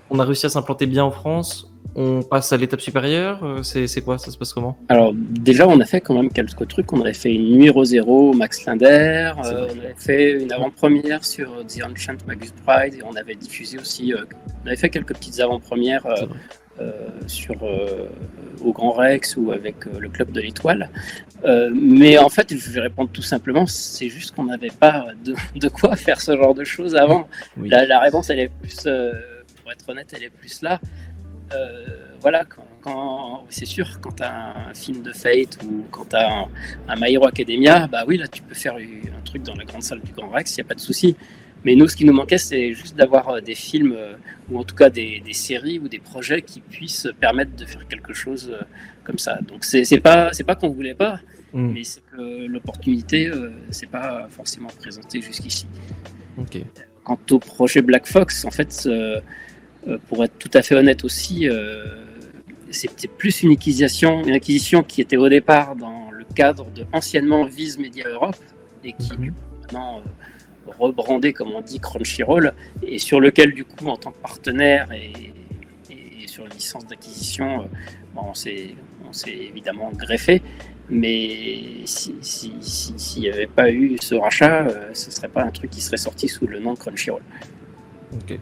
on a réussi à s'implanter bien en France. On passe à l'étape supérieure. C'est quoi? Ça se passe comment? Alors déjà, on a fait quand même quelques trucs. On avait fait une Nuit Zéro, Max Linder. C'est vrai. On avait fait une avant-première sur The Ancient Magus Bride. Et on avait diffusé aussi... on avait fait quelques petites avant-premières C'est vrai. au Grand Rex ou avec le Club de l'Étoile. Mais en fait, je vais répondre tout simplement, c'est juste qu'on n'avait pas de quoi faire ce genre de choses avant. Oui. La réponse, elle est plus, pour être honnête, elle est plus là. Voilà, c'est sûr, quand tu as un film de Fate ou quand tu as un My Hero Academia, bah oui, là tu peux faire un truc dans la grande salle du Grand Rex, il n'y a pas de souci. Mais nous, ce qui nous manquait, c'est juste d'avoir des films ou en tout cas des séries ou des projets qui puissent permettre de faire quelque chose comme ça. Donc c'est pas qu'on voulait pas, mais c'est que l'opportunité s'est pas forcément présentée jusqu'ici. Ok. Quant au projet Black Fox, en fait, pour être tout à fait honnête aussi, c'était plus une acquisition qui était au départ dans le cadre de anciennement Viz Media Europe et qui maintenant rebrandé, comme on dit, Crunchyroll, et sur lequel du coup, en tant que partenaire et sur une licence d'acquisition, on s'est évidemment greffé. Mais s'il n'y avait pas eu ce rachat, ce ne serait pas un truc qui serait sorti sous le nom de Crunchyroll. Ok.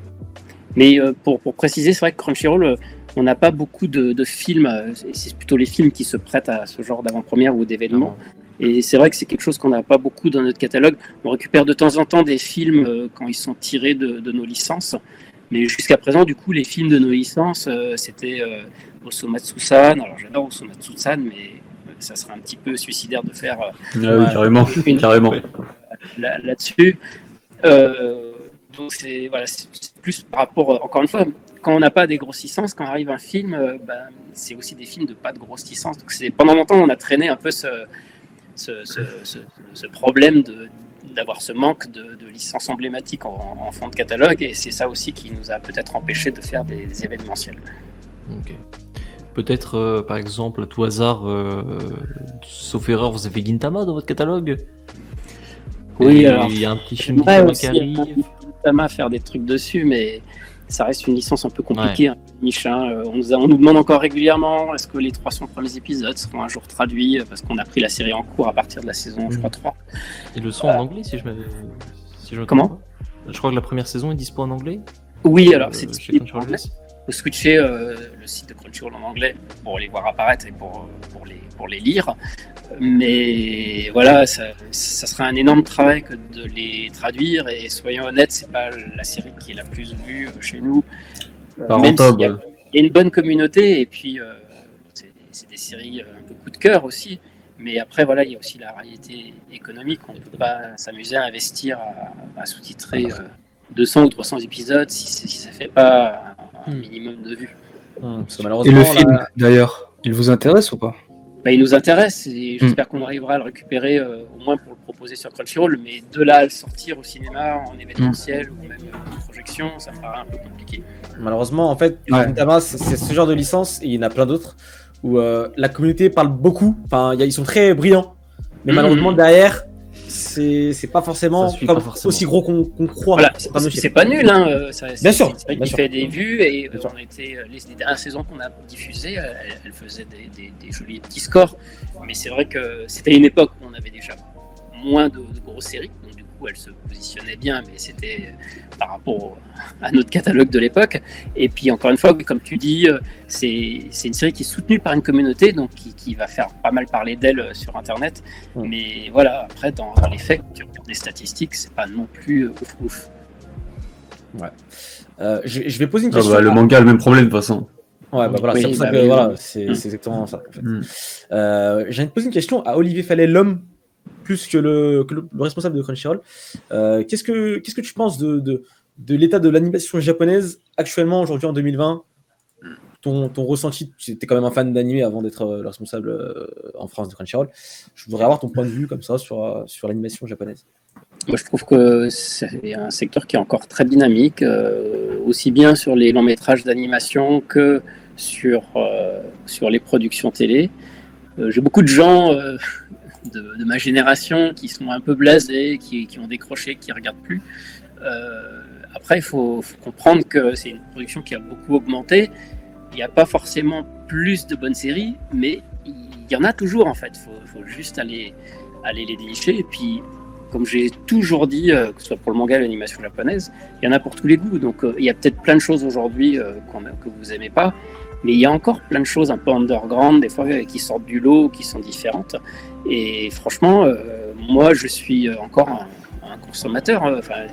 Mais pour préciser, c'est vrai que Crunchyroll, on n'a pas beaucoup de films, c'est plutôt les films qui se prêtent à ce genre d'avant-première ou d'événements. Et c'est vrai que c'est quelque chose qu'on n'a pas beaucoup dans notre catalogue. On récupère de temps en temps des films quand ils sont tirés de nos licences. Mais jusqu'à présent, du coup, les films de nos licences, c'était Osomatsu-san. Alors j'adore Osomatsu-san, mais ça serait un petit peu suicidaire de faire Oui, carrément. Carrément. là-dessus. Donc c'est plus par rapport, encore une fois, quand on n'a pas des grosses licences, quand arrive un film, c'est aussi des films de pas de grosses licences. Donc pendant longtemps, on a traîné un peu ce problème d'avoir ce manque de licences emblématiques en fond de catalogue, et c'est ça aussi qui nous a peut-être empêché de faire des événementiels. Ok. Peut-être, par exemple, à tout hasard, sauf erreur, vous avez Gintama dans votre catalogue? Oui, Et alors il y a un petit film qui arrive. Gintama faire des trucs dessus, mais ça reste une licence un peu compliquée, un peu niche. On nous demande encore régulièrement est-ce que les 300 premiers épisodes seront un jour traduits, parce qu'on a pris la série en cours à partir de la saison, je crois, 3. Ils le sont en anglais, si je me Comment trompe pas. Je crois que la première saison est dispo en anglais. Oui, alors c'est chez disponible en Crunchyroll anglais. US. Faut switcher le site de Crunchyroll en anglais pour les voir apparaître et pour les lire. Mais voilà, ça sera un énorme travail que de les traduire, et soyons honnêtes, c'est pas la série qui est la plus vue chez nous. Pas Même s'il rentable. y a une bonne communauté, et puis c'est des séries un peu coup de cœur aussi. Mais après, voilà, il y a aussi la réalité économique. On ne peut pas s'amuser à investir à sous-titrer 200 ou 300 épisodes si ça ne fait pas un minimum de vues. Parce que Et malheureusement, le film, là, d'ailleurs, il vous intéresse ou pas? Il nous intéresse, et j'espère qu'on arrivera à le récupérer au moins pour le proposer sur Crunchyroll, mais de là à le sortir au cinéma, en événementiel ou même en projection, ça me paraît un peu compliqué. malheureusement, en fait, Ouais. Gintama, c'est ce genre de licence, et il y en a plein d'autres, où la communauté parle beaucoup, enfin, ils sont très brillants, mais malheureusement, derrière, c'est pas forcément, Ça suit pas comme forcément. aussi gros qu'on croit. Voilà, Comme le c'est film. pas nul, hein. Bien sûr, C'est une série bien qui sûr. fait des vues, et Bien sûr. on était les dernières saisons qu'on a diffusées, elles faisaient des jolis petits scores. Mais c'est vrai que c'était une époque où on avait déjà moins de grosses séries, donc du coup elles se positionnaient bien, mais c'était par rapport à notre catalogue de l'époque. Et puis encore une fois, comme tu dis, c'est une série qui est soutenue par une communauté, donc qui va faire pas mal parler d'elle sur Internet. Mm. Mais voilà, après dans les faits, quand tu regardes les statistiques, c'est pas non plus ouf. Je vais poser une Ah question. bah, le manga a le même problème de toute façon. Ouais, bah voilà, Oui, c'est pour ça bah que oui, voilà, oui. c'est exactement ça. En fait. Mm. J'ai envie de poser une question à Olivier Fallet, l'homme, plus que le responsable de Crunchyroll. Qu'est-ce que tu penses de l'état de l'animation japonaise actuellement, aujourd'hui en 2020? Ton ressenti, tu étais quand même un fan d'animé avant d'être le responsable en France de Crunchyroll. Je voudrais avoir ton point de vue comme ça sur l'animation japonaise. Moi, je trouve que c'est un secteur qui est encore très dynamique, aussi bien sur les longs métrages d'animation que sur les productions télé. J'ai beaucoup de gens de ma génération qui sont un peu blasés, qui ont décroché, qui ne regardent plus. Après, il faut comprendre que c'est une production qui a beaucoup augmenté. Il n'y a pas forcément plus de bonnes séries, mais il y en a toujours en fait. Il faut juste aller les dénicher. Et puis, comme j'ai toujours dit, que ce soit pour le manga ou l'animation japonaise, il y en a pour tous les goûts. Donc, il y a peut-être plein de choses aujourd'hui que vous aimez pas, mais il y a encore plein de choses un peu underground, des fois qui sortent du lot, qui sont différentes. Et franchement, moi, je suis encore un consommateur. Enfin,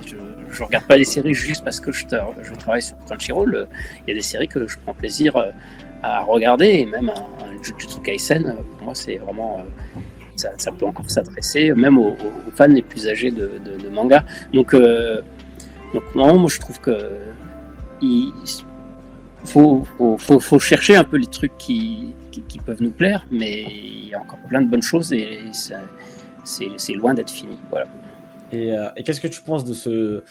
je regarde pas les séries juste parce que je travaille sur Crunchyroll. Il y a des séries que je prends plaisir à regarder, et même un Jujutsu Kaisen, pour moi, c'est vraiment ça peut encore s'adresser même aux fans les plus âgés de manga. Donc non, moi je trouve que faut chercher un peu les trucs qui peuvent nous plaire, mais il y a encore plein de bonnes choses et c'est loin d'être fini. Voilà. Et qu'est-ce que tu penses de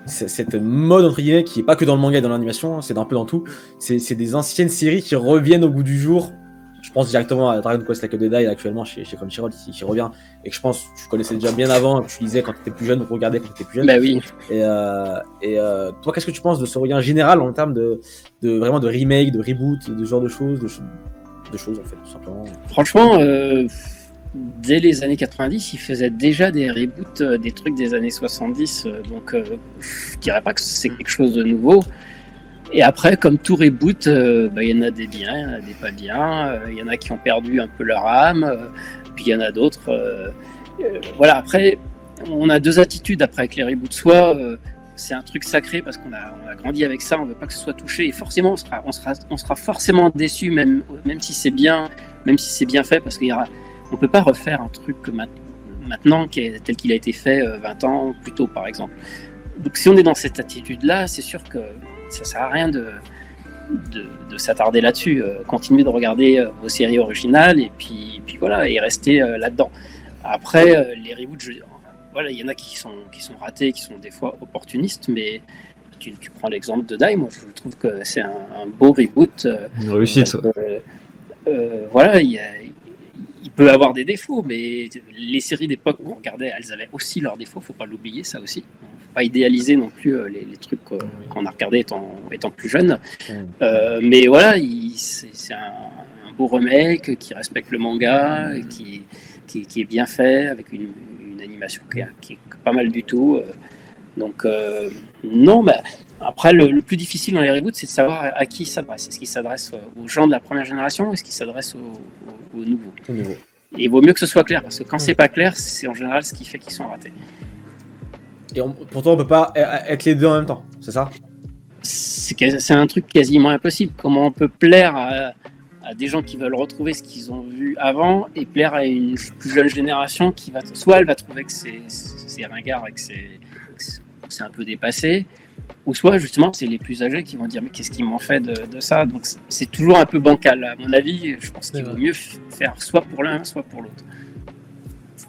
cette mode entre guillemets qui est pas que dans le manga et dans l'animation, c'est un peu dans tout. C'est des anciennes séries qui reviennent au goût du jour. Je pense directement à Dragon Quest Like a Dead actuellement chez Crunchyroll qui revient et que je pense que tu connaissais déjà bien avant, que tu lisais quand tu étais plus jeune ou regardais quand tu étais plus jeune. Bah oui. Et toi, qu'est-ce que tu penses de ce regard général en termes de vraiment de remake, de reboot, de ce genre de choses, de choses en fait, tout simplement. Franchement, dès les années 90, ils faisaient déjà des reboots des trucs des années 70, donc je dirais pas que c'est quelque chose de nouveau. Et après, comme tout reboot, y en a des biens, il y en a des pas bien, il y en a qui ont perdu un peu leur âme, puis il y en a d'autres. Voilà, après, on a deux attitudes après avec les reboots. Soit c'est un truc sacré parce qu'on a grandi avec ça, on veut pas que ce soit touché, et forcément on sera forcément déçu, même si c'est bien fait, parce qu'on peut pas refaire un truc maintenant tel qu'il a été fait 20 ans plus tôt, par exemple. Donc si on est dans cette attitude-là, c'est sûr que ça sert à rien de s'attarder là-dessus. Continuer de regarder vos séries originales et puis voilà, et rester là-dedans. Après, les reboots, voilà, il y en a qui sont ratés, qui sont des fois opportunistes, mais tu prends l'exemple de Dai, moi je trouve que c'est un beau reboot. Une réussite. Voilà, il peut avoir des défauts, mais les séries d'époque qu'on regardait, elles avaient aussi leurs défauts, faut pas l'oublier, ça aussi. Faut pas idéaliser non plus les trucs qu'on a regardés étant plus jeune. Mais voilà, c'est un beau remake qui respecte le manga, qui est bien fait, avec une animation qui est pas mal du tout. Donc non, mais après le plus difficile dans les reboots, c'est de savoir à qui il s'adresse. Est-ce qu'il s'adresse aux gens de la première génération ou est-ce qu'il s'adresse aux nouveaux? Et il vaut mieux que ce soit clair, parce que quand c'est pas clair, c'est en général ce qui fait qu'ils sont ratés. Et pourtant on peut pas être les deux en même temps, c'est ça? C'est un truc quasiment impossible. Comment on peut plaire à des gens qui veulent retrouver ce qu'ils ont vu avant et plaire à une plus jeune génération qui soit elle va trouver que c'est ringard et que c'est un peu dépassé, ou soit justement c'est les plus âgés qui vont dire mais qu'est-ce qu'ils m'ont fait de ça. Donc c'est toujours un peu bancal à mon avis. Je pense qu'il vaut mieux faire soit pour l'un soit pour l'autre.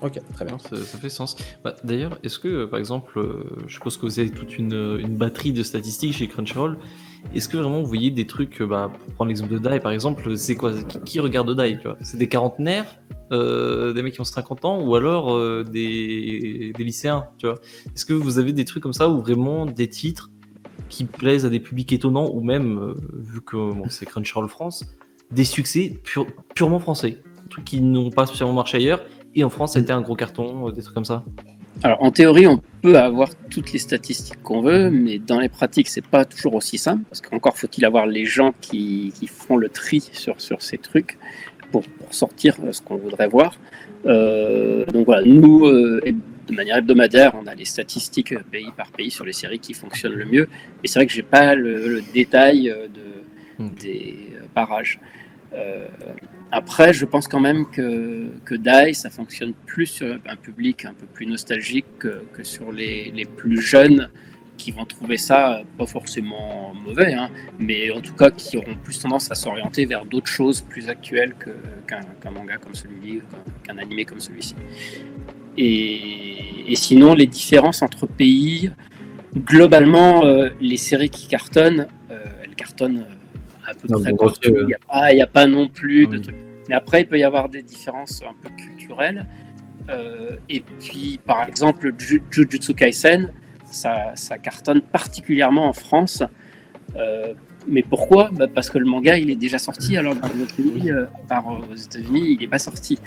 Ok, très bien. Ça fait sens. D'ailleurs, est-ce que, par exemple, je suppose que vous avez toute une batterie de statistiques chez Crunchyroll, est-ce que vraiment vous voyez des trucs, pour prendre l'exemple de Dai, par exemple, c'est quoi? Qui regarde Dai, tu vois? C'est des quarantenaires, des mecs qui ont 50 ans, ou alors des lycéens, tu vois? Est-ce que vous avez des trucs comme ça, ou vraiment des titres qui plaisent à des publics étonnants, ou même, vu que c'est Crunchyroll France, des succès purement français, des trucs qui n'ont pas spécialement marché ailleurs, et en France, ça a été un gros carton, des trucs comme ça? Alors, en théorie, on peut avoir toutes les statistiques qu'on veut, mais dans les pratiques, c'est pas toujours aussi simple, parce qu'encore faut-il avoir les gens qui font le tri sur ces trucs pour sortir ce qu'on voudrait voir. Donc voilà, nous, de manière hebdomadaire, on a les statistiques pays par pays sur les séries qui fonctionnent le mieux, et c'est vrai que j'ai pas le détail des parages. Après, je pense quand même que Dai, ça fonctionne plus sur un public un peu plus nostalgique que sur les plus jeunes qui vont trouver ça pas forcément mauvais, hein, mais en tout cas qui auront plus tendance à s'orienter vers d'autres choses plus actuelles qu'un manga comme celui-ci, qu'un animé comme celui-ci. Et sinon, les différences entre pays, globalement, les séries qui cartonnent, elles cartonnent à peu près partout. Il n'y a pas non plus de trucs. Mais après, il peut y avoir des différences un peu culturelles. Et puis, par exemple, Jujutsu Kaisen, ça cartonne particulièrement en France. Mais pourquoi ? Parce que le manga il est déjà sorti, alors que dans notre pays, aux États-Unis, il n'est pas sorti.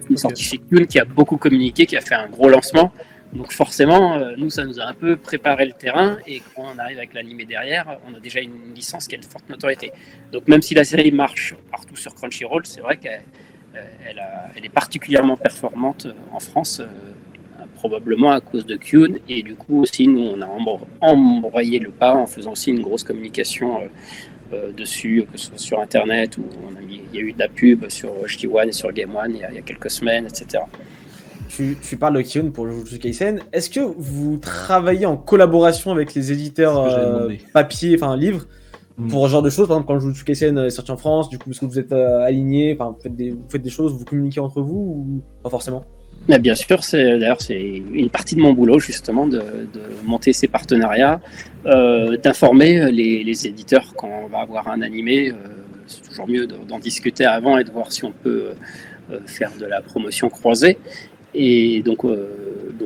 Il est sorti chez Kuhn, qui a beaucoup communiqué, qui a fait un gros lancement. Donc forcément, nous, ça nous a un peu préparé le terrain. Et quand on arrive avec l'animé derrière, on a déjà une licence qui a une forte notoriété. Donc même si la série marche partout sur Crunchyroll, c'est vrai qu'elle est particulièrement performante en France. Probablement à cause de Kuhn, et du coup aussi nous on a embrayé le pas en faisant aussi une grosse communication dessus, que ce soit sur internet, ou il y a eu de la pub sur JT1 et sur Game One il y a quelques semaines, etc. Tu parles de Kuhn pour Jujutsu Kaisen. Est-ce que vous travaillez en collaboration avec les éditeurs papier, enfin livres, pour ce genre de choses? Par exemple, quand Jujutsu Kaisen est sorti en France, du coup, est-ce que vous êtes alignés, vous faites des choses, vous communiquez entre vous ou pas forcément? Mais bien sûr, c'est une partie de mon boulot justement de monter ces partenariats, d'informer les éditeurs quand on va avoir un animé. C'est toujours mieux d'en discuter avant et de voir si on peut faire de la promotion croisée. Et donc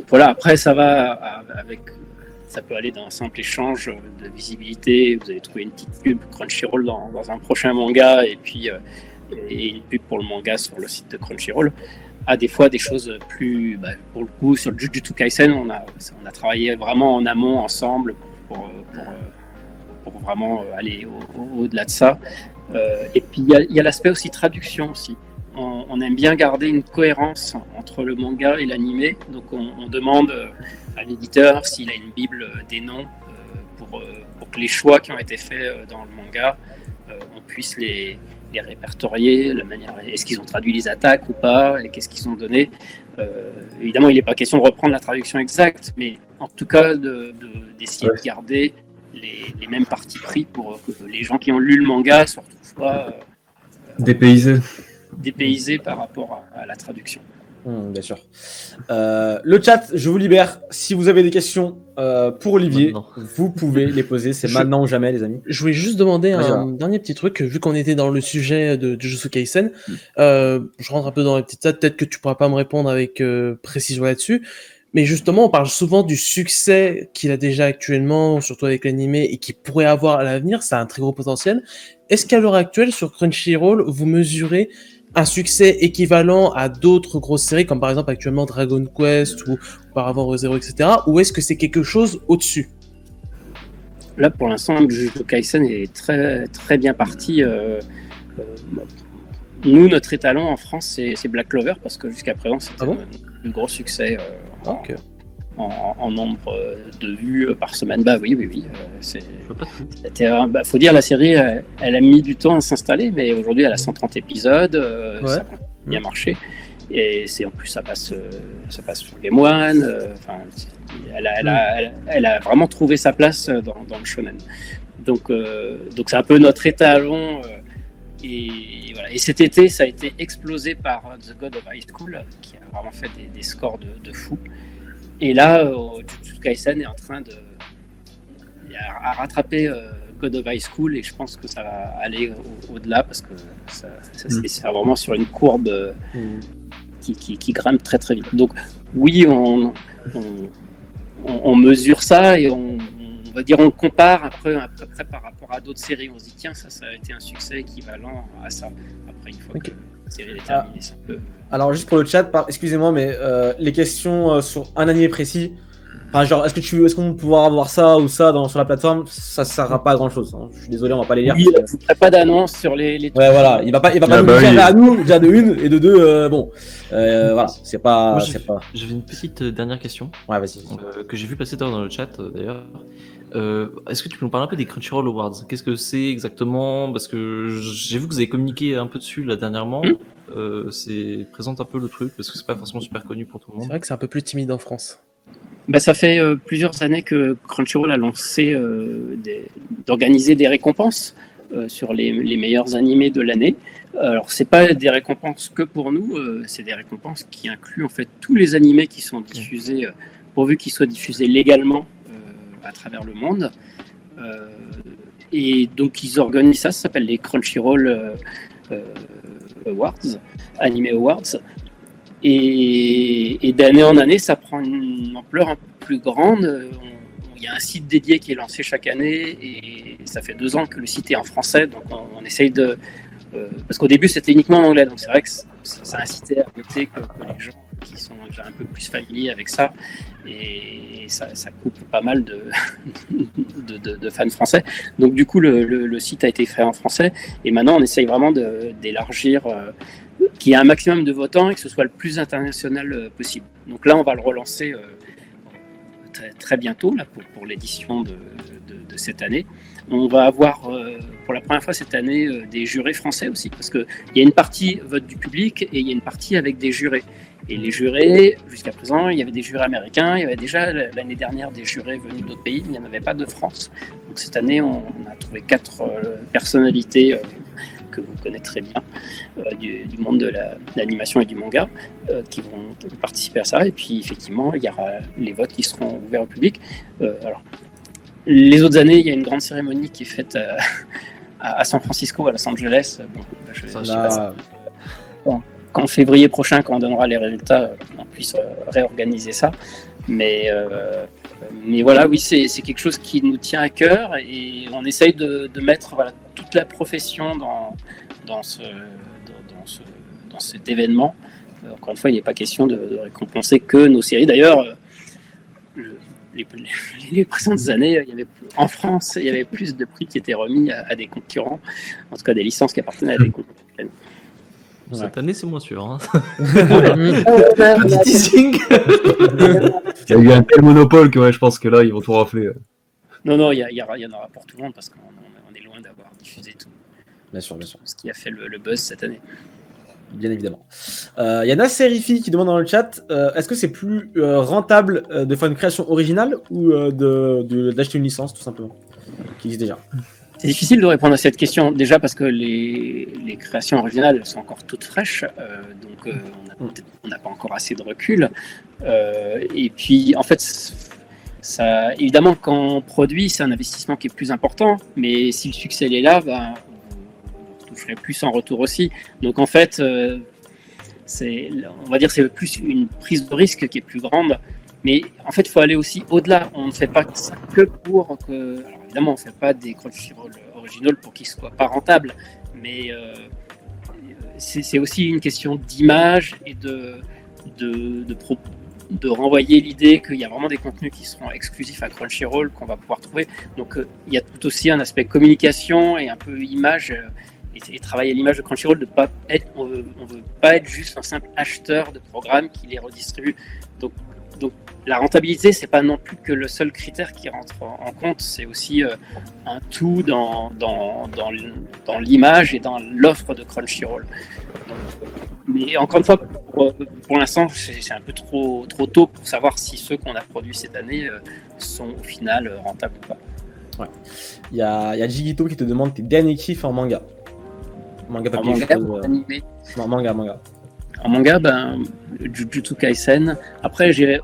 voilà. Après, ça peut aller d'un simple échange de visibilité. Vous allez trouver une petite pub Crunchyroll dans un prochain manga, et puis une pub pour le manga sur le site de Crunchyroll. À des fois des choses plus, pour le coup, sur le Jujutsu Kaisen, on a travaillé vraiment en amont ensemble pour vraiment aller au-delà de ça. Et puis il y a l'aspect aussi traduction aussi. On aime bien garder une cohérence entre le manga et l'animé, donc on demande à l'éditeur s'il a une bible des noms pour que les choix qui ont été faits dans le manga, on puisse les répertorier, la manière, est-ce qu'ils ont traduit les attaques ou pas, et qu'est-ce qu'ils ont donné. Évidemment, il n'est pas question de reprendre la traduction exacte, mais en tout cas d'essayer de garder les mêmes partis pris pour que les gens qui ont lu le manga ne se retrouvent pas dépaysés par rapport à la traduction. Bien sûr. Le chat, je vous libère. Si vous avez des questions pour Olivier, vous pouvez les poser. C'est maintenant ou jamais, les amis. Je voulais juste demander un dernier petit truc. Vu qu'on était dans le sujet de Jujutsu Kaisen, je rentre un peu dans les petites stats. Peut-être que tu pourras pas me répondre avec précision là-dessus. Mais justement, on parle souvent du succès qu'il a déjà actuellement, surtout avec l'animé, et qu'il pourrait avoir à l'avenir. Ça a un très gros potentiel. Est-ce qu'à l'heure actuelle, sur Crunchyroll, vous mesurez un succès équivalent à d'autres grosses séries, comme par exemple actuellement Dragon Quest ou auparavant Re:Zero, etc. Ou est-ce que c'est quelque chose au-dessus? Là, pour l'instant, Jujutsu Kaisen est très, très bien parti. Nous, notre étalon en France, c'est Black Clover, parce que jusqu'à présent, c'était un gros succès en nombre de vues par semaine. Oui. Faut dire, la série, elle a mis du temps à s'installer, mais aujourd'hui, elle a 130 épisodes. Ça a bien marché. Et en plus, ça passe sur Game One. Elle a vraiment trouvé sa place dans le shonen. Donc c'est un peu notre étalon. Et voilà. Et cet été, ça a été explosé par The God of High School, qui a vraiment fait des scores de fou. Et là, Jujutsu Kaisen est en train de rattraper God of High School, et je pense que ça va aller au-delà, parce que c'est vraiment sur une courbe qui grimpe très très vite. Donc oui, on mesure ça, et on va dire, on le compare après par rapport à d'autres séries. On se dit, tiens, ça a été un succès équivalent à ça. Après, une fois que la série est terminée, ça peut... Alors, juste pour le chat, excusez-moi, mais les questions sur un animé précis, enfin, genre, est-ce qu'on va pouvoir avoir ça ou ça sur la plateforme? Ça sert pas à grand chose. Hein. Je suis désolé, on va pas les lire. Oui, je ne ferai pas d'annonce sur les Ouais, voilà, il va pas nous dire à nous, déjà de une, et de deux, voilà, c'est pas. Moi, j'avais une petite dernière question. Ouais, vas-y. Que j'ai vu passer dans le chat d'ailleurs. Est-ce que tu peux nous parler un peu des Crunchyroll Awards? Qu'est-ce que c'est exactement? Parce que j'ai vu que vous avez communiqué un peu dessus là dernièrement. Présente un peu le truc, parce que c'est pas forcément super connu pour tout le monde. C'est vrai que c'est un peu plus timide en France. Ça fait plusieurs années que Crunchyroll a lancé d'organiser des récompenses sur les meilleurs animés de l'année. Alors, c'est pas des récompenses que pour nous, c'est des récompenses qui incluent en fait tous les animés qui sont diffusés, pourvu qu'ils soient diffusés légalement à travers le monde. Et donc, ils organisent ça s'appelle les Crunchyroll Awards, Anime Awards. Et d'année en année, ça prend une ampleur un peu plus grande. Il y a un site dédié qui est lancé chaque année et ça fait 2 ans que le site est en français. Donc on essaye de... parce qu'au début, c'était uniquement en anglais. Donc c'est vrai que ça incitait à noter que les gens qui sont déjà un peu plus familiers avec ça, et ça coupe pas mal de fans français. Donc du coup, le site a été créé en français. Et maintenant, on essaye vraiment d'élargir... qu'il y ait un maximum de votants et que ce soit le plus international possible. Donc là, on va le relancer très, très bientôt là, pour l'édition de cette année. On va avoir pour la première fois cette année des jurés français aussi, parce qu'il y a une partie vote du public et il y a une partie avec des jurés. Et les jurés, jusqu'à présent, il y avait des jurés américains, il y avait déjà l'année dernière des jurés venus d'autres pays, mais il n'y en avait pas de France. Donc cette année, on a trouvé 4 personnalités que vous connaissez très bien du monde de l'animation et du manga qui vont participer à ça. Et puis effectivement, il y aura les votes qui seront ouverts au public. Alors, les autres années, il y a une grande cérémonie qui est faite à San Francisco, à Los Angeles. Bon, je sais pas qu'en février prochain, quand on donnera les résultats, on puisse réorganiser ça. Mais voilà, oui, c'est quelque chose qui nous tient à cœur et on essaye de mettre toute la profession dans cet événement. Encore une fois, il n'est pas question de récompenser que nos séries. D'ailleurs, les précédentes années, en France, il y avait plus de prix qui étaient remis à des concurrents, en tout cas des licences qui appartenaient à des concurrents. Cette année, c'est moins sûr. Hein. Petit teasing. Il y a eu un tel monopole que je pense que là, ils vont tout rafler. Non, il y en aura pour tout le monde parce qu'on est loin d'avoir diffusé tout. Bien sûr. Ce qui a fait le buzz cette année. Bien évidemment. Il y a Naserifi qui demande dans le chat est-ce que c'est plus rentable de faire une création originale ou d'acheter une licence, tout simplement, qui existe déjà? C'est difficile de répondre à cette question, déjà parce que les créations originales sont encore toutes fraîches, donc on n'a pas encore assez de recul. Et puis, en fait, ça, évidemment, quand on produit, c'est un investissement qui est plus important, mais si le succès est là, vous toucherez plus en retour aussi. Donc, en fait, on va dire c'est plus une prise de risque qui est plus grande. Mais en fait, il faut aller aussi au-delà. On ne fait pas ça que pour que... Alors évidemment, on ne fait pas des Crunchyroll original pour qu'ils ne soient pas rentables. Mais c'est aussi une question d'image et de renvoyer l'idée qu'il y a vraiment des contenus qui seront exclusifs à Crunchyroll qu'on va pouvoir trouver. Donc il y a tout aussi un aspect communication et un peu image et travailler l'image de Crunchyroll. On veut pas être juste un simple acheteur de programmes qui les redistribue. Donc la rentabilité, c'est pas non plus que le seul critère qui rentre en compte, c'est aussi un tout dans l'image et dans l'offre de Crunchyroll. Mais encore une fois, pour l'instant, c'est un peu trop tôt pour savoir si ceux qu'on a produits cette année sont au final rentables ou pas. Ouais. Il y a Jigito qui te demande tes derniers kiffs en manga. Manga papier. Animé. Non, manga. En manga, Jujutsu Kaisen. Après, j'ai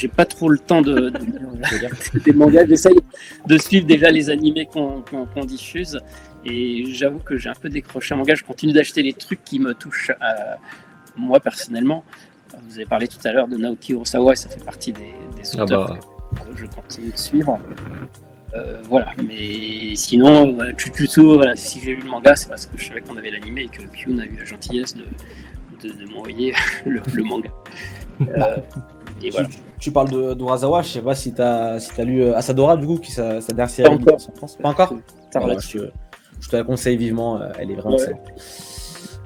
pas trop le temps des mangas. J'essaye de suivre déjà les animés qu'on diffuse. Et j'avoue que j'ai un peu décroché en manga. Je continue d'acheter les trucs qui me touchent à moi personnellement. Vous avez parlé tout à l'heure de Naoki Urasawa et ça fait partie des auteurs que je continue de suivre. Voilà, mais sinon, Jujutsu, si j'ai lu le manga, c'est parce que je savais qu'on avait l'animé et que Kyun a eu la gentillesse de m'envoyer le manga. Et voilà. Tu parles d'Urasawa, je sais pas si t'as lu Asadora, du coup, qui sa dernière série en France. Pas encore. Je te la conseille vivement, elle est vraiment excellente.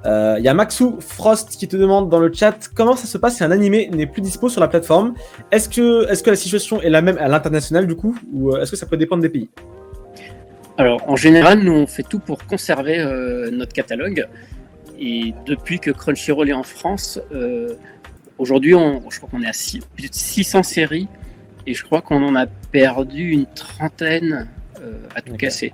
Il y a Maxou Frost qui te demande dans le chat comment ça se passe si un animé n'est plus dispo sur la plateforme. Est-ce que la situation est la même à l'international du coup, ou est-ce que ça peut dépendre des pays? Alors en général, nous on fait tout pour conserver notre catalogue. Et depuis que Crunchyroll est en France, aujourd'hui, je crois qu'on est à plus de 600 séries et je crois qu'on en a perdu une trentaine à tout casser.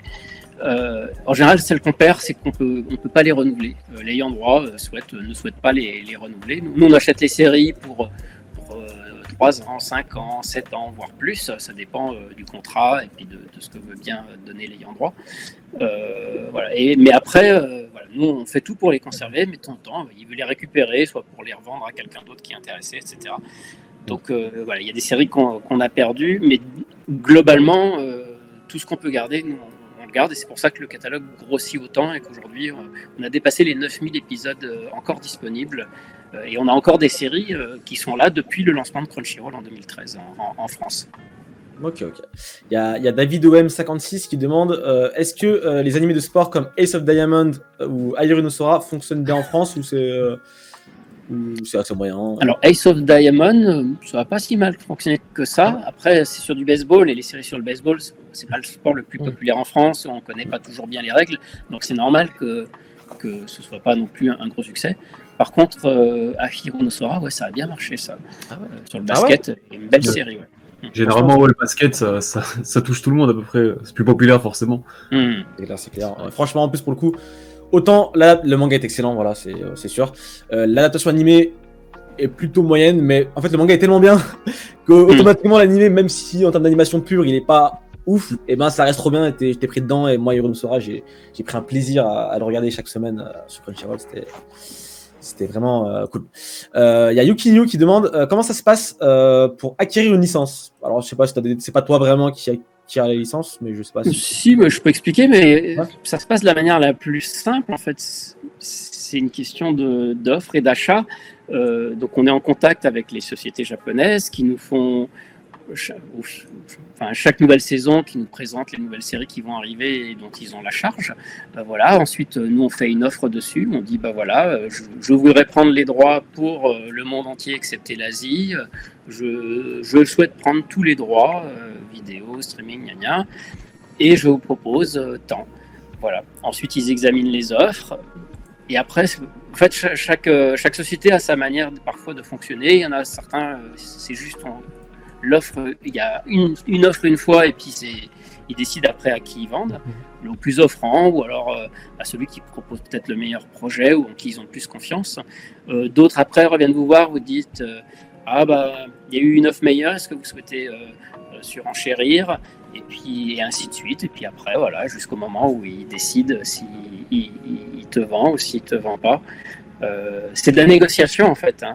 En général, celle qu'on perd, c'est qu'on peut pas les renouveler. L'ayant droit ne souhaite pas les renouveler. Nous, on achète les séries pour 3 ans, 5 ans, 7 ans, voire plus. Ça dépend du contrat et puis de ce que veut bien donner l'ayant droit. Voilà. Mais après, voilà, Nous, on fait tout pour les conserver, mais de temps en temps, il veut les récupérer, soit pour les revendre à quelqu'un d'autre qui est intéressé, etc. Donc voilà, il y a des séries qu'on a perdues, mais globalement, tout ce qu'on peut garder, nous, on le garde, et c'est pour ça que le catalogue grossit autant, et qu'aujourd'hui, on a dépassé les 9000 épisodes encore disponibles, et on a encore des séries qui sont là depuis le lancement de Crunchyroll en 2013 en France. Ok. Il y a David OM56 qui demande est-ce que les animés de sport comme Ace of Diamond ou Haikyuu no Sora fonctionnent bien en France ou c'est assez moyen? Alors Ace of Diamond, ça va pas si mal fonctionner que ça. Après, c'est sur du baseball, et les séries sur le baseball, c'est pas le sport le plus populaire en France. On connaît pas toujours bien les règles, donc c'est normal que ce soit pas non plus un gros succès. Par contre, Haikyuu no Sora, ouais, ça a bien marché ça. Sur le basket, une belle série. Ouais. Généralement, le basket, ça touche tout le monde à peu près. C'est plus populaire, forcément. C'est clair. Franchement, en plus, pour le coup, autant là, le manga est excellent, voilà, c'est sûr. L'adaptation animée est plutôt moyenne, mais en fait, le manga est tellement bien qu'automatiquement, l'animé, même si en termes d'animation pure, il est pas ouf, et ben ça reste trop bien. J'étais pris dedans, et moi, Haikyuu no Sora, j'ai pris un plaisir à le regarder chaque semaine sur Crunchyroll. C'était vraiment cool. Il y a Yukinyu qui demande comment ça se passe pour acquérir une licence. Alors, je sais pas si c'est pas toi vraiment qui acquiert la licence, mais je sais pas si. Si, mais je peux expliquer, mais ça se passe de la manière la plus simple en fait. C'est une question d'offre et d'achat. Donc, on est en contact avec les sociétés japonaises qui nous font chaque nouvelle saison, qui nous présente les nouvelles séries qui vont arriver et dont ils ont la charge. Voilà. Ensuite, nous, on fait une offre dessus. On dit, je voudrais prendre les droits pour le monde entier, excepté l'Asie. Je souhaite prendre tous les droits, vidéo, streaming, et je vous propose tant. Voilà. Ensuite, ils examinent les offres. Et après, en fait, chaque société a sa manière parfois de fonctionner. Il y en a certains, c'est juste... L'offre, il y a une offre une fois, et puis ils décident après à qui ils vendent, le plus offrant, ou alors à celui qui propose peut-être le meilleur projet ou en qui ils ont le plus confiance. D'autres après reviennent vous voir, vous dites il y a eu une offre meilleure, est-ce que vous souhaitez surenchérir, et ainsi de suite. Et puis après, voilà, jusqu'au moment où ils décident s'il te vend ou s'il te vend pas. C'est de la négociation en fait.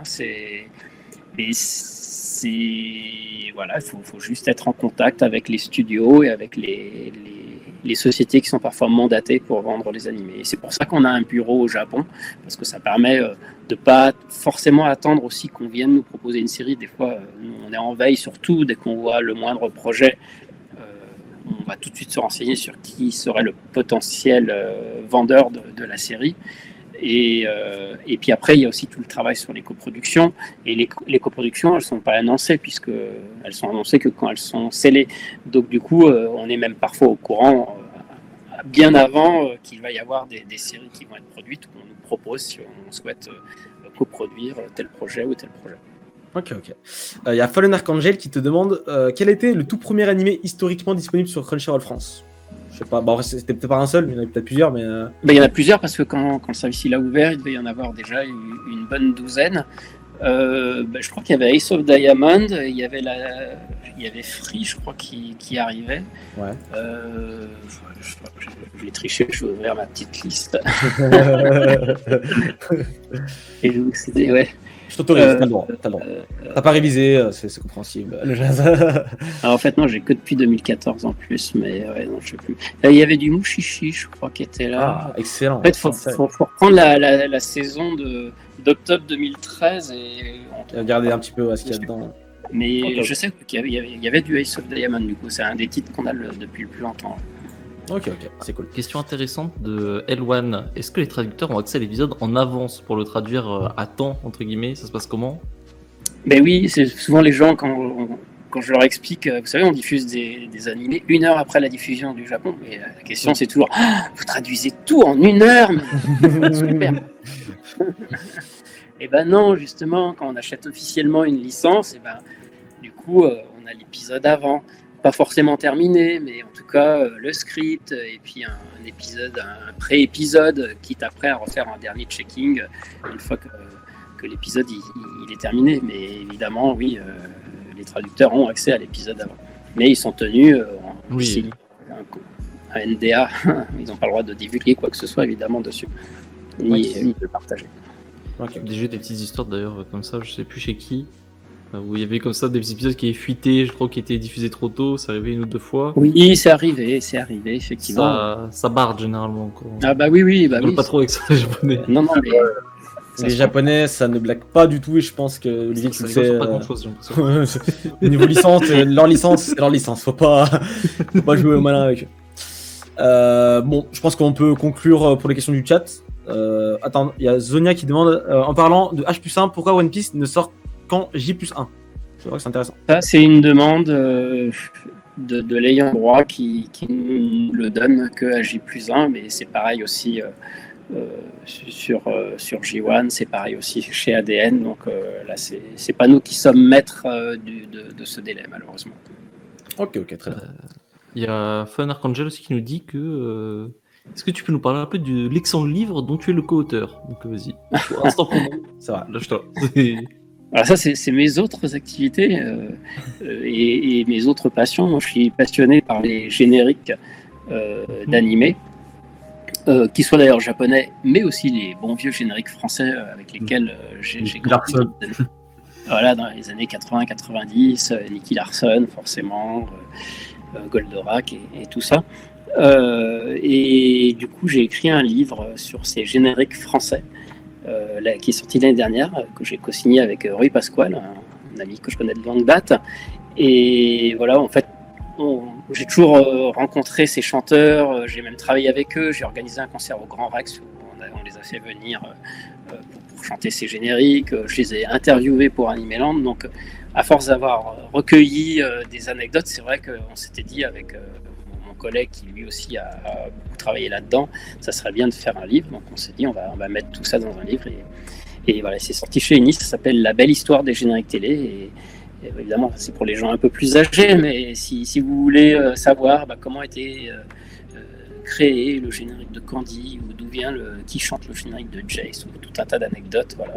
Voilà, il faut juste être en contact avec les studios et avec les sociétés qui sont parfois mandatées pour vendre les animés. Et c'est pour ça qu'on a un bureau au Japon, parce que ça permet de ne pas forcément attendre aussi qu'on vienne nous proposer une série. Des fois, on est en veille, surtout dès qu'on voit le moindre projet. On va tout de suite se renseigner sur qui serait le potentiel vendeur de la série. Et puis après, il y a aussi tout le travail sur les coproductions. Et les coproductions, elles ne sont pas annoncées, puisqu'elles sont annoncées que quand elles sont scellées. Donc du coup, on est même parfois au courant, bien avant qu'il va y avoir des séries qui vont être produites, où on nous propose si on souhaite coproduire tel projet ou tel projet. Ok. Il y a Fallen Archangel qui te demande quel était le tout premier animé historiquement disponible sur Crunchyroll France. Je sais pas, c'était peut-être pas un seul, il y en a peut-être plusieurs, mais... Il y en a plusieurs, parce que quand le service il a ouvert, il devait y en avoir déjà une bonne douzaine. Je crois qu'il y avait Ace of Diamond, il y avait Free, je crois, qui arrivait. Ouais. Je vais tricher, je vais ouvrir ma petite liste. Et donc, c'était, ouais. Je t'autorise, t'as le droit. T'as pas révisé, c'est compréhensible. Alors, en fait, non, j'ai que depuis 2014 en plus, mais ouais, non, je sais plus. Il y avait du Mushishi, je crois, qui était là. Ah, excellent. En fait, faut reprendre la saison d'octobre 2013 et regarder un petit peu ce qu'il y a dedans. Mais je sais qu'il y avait du Ace of Diamond, du coup, c'est un des titres qu'on a depuis le plus longtemps. Ok, c'est cool. Question intéressante de L1. Est-ce que les traducteurs ont accès à l'épisode en avance pour le traduire à temps, entre guillemets? Ça se passe comment? Ben oui, c'est souvent les gens, quand je leur explique, vous savez, on diffuse des animés 1 heure après la diffusion du Japon. Et la question, c'est toujours vous traduisez tout en 1 heure, mais... Super. Et ben non, justement, quand on achète officiellement une licence, et ben, du coup, on a l'épisode avant. Pas forcément terminé, mais en tout cas le script, et puis un épisode, un pré-épisode, quitte après à refaire un dernier checking une fois que l'épisode il est terminé. Mais évidemment, oui, les traducteurs ont accès à l'épisode avant. Mais ils sont tenus NDA, ils n'ont pas le droit de divulguer quoi que ce soit évidemment dessus, ni de le partager. Ok. Des jeux, des petites histoires d'ailleurs comme ça, je sais plus chez qui, où il y avait comme ça des épisodes qui avaient fuité, je crois, qui étaient diffusés trop tôt, ça arrivait 1 ou 2 fois. Oui, c'est arrivé effectivement. Ça barde généralement. Quoi. Ah bah oui, Je parle pas trop avec ça, les japonais. Non, mais Les Japonais, ça ne blague pas du tout et je pense que Olivier, tu Ça le rigole sais. sur pas grand chose, j'ai l'impression. Niveau licence, leur licence, c'est leur licence. Faut pas jouer au malin avec eux. Bon, je pense qu'on peut conclure pour les questions du chat. Attends, il y a Zonia qui demande en parlant de H+1, pourquoi One Piece ne sort qu'en J+1 ? C'est vrai que c'est intéressant. ça, c'est une demande de l'ayant droit qui nous le donne que à J+1, mais c'est pareil aussi sur J1, c'est pareil aussi chez ADN. Donc là, c'est pas nous qui sommes maîtres de ce délai, malheureusement. Ok, très bien. Il y a Fun Archangel aussi qui nous dit que. Est-ce que tu peux nous parler un peu de l'excellent livre dont tu es le co-auteur ? Donc vas-y, instant promo. Ça va. Lâche-toi. Alors ça, c'est mes autres activités et mes autres passions. Moi, je suis passionné par les génériques d'animés, qui soient d'ailleurs japonais, mais aussi les bons vieux génériques français avec lesquels j'ai grandi. Voilà, dans les années 80-90, Nicky Larson, forcément, Goldorak et tout ça. Et du coup, j'ai écrit un livre sur ces génériques français. Qui est sorti l'année dernière, que j'ai co-signé avec Rui Pasquale, un ami que je connais de longue date. Et voilà, en fait, j'ai toujours rencontré ces chanteurs, j'ai même travaillé avec eux, j'ai organisé un concert au Grand Rex où on les a fait venir pour chanter ces génériques, je les ai interviewés pour Animeland. Donc, à force d'avoir recueilli des anecdotes, c'est vrai qu'on s'était dit avec mon collègue qui lui aussi a beaucoup travaillé là-dedans, ça serait bien de faire un livre. Donc on s'est dit on va mettre tout ça dans un livre et voilà, c'est sorti chez Unis, ça s'appelle La belle histoire des génériques télé et évidemment c'est pour les gens un peu plus âgés, mais si vous voulez savoir comment était créé le générique de Candy ou d'où vient qui chante le générique de Jace ou tout un tas d'anecdotes, voilà,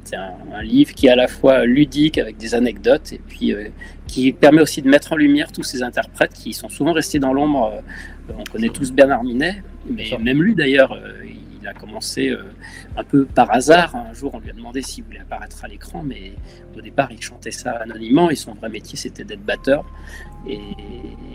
c'est un livre qui est à la fois ludique avec des anecdotes et puis qui permet aussi de mettre en lumière tous ces interprètes qui sont souvent restés dans l'ombre. On connaît tous Bernard Minet, mais même lui d'ailleurs, il a commencé un peu par hasard. Un jour, on lui a demandé s'il voulait apparaître à l'écran, mais au départ, il chantait ça anonymement et son vrai métier, c'était d'être batteur. Et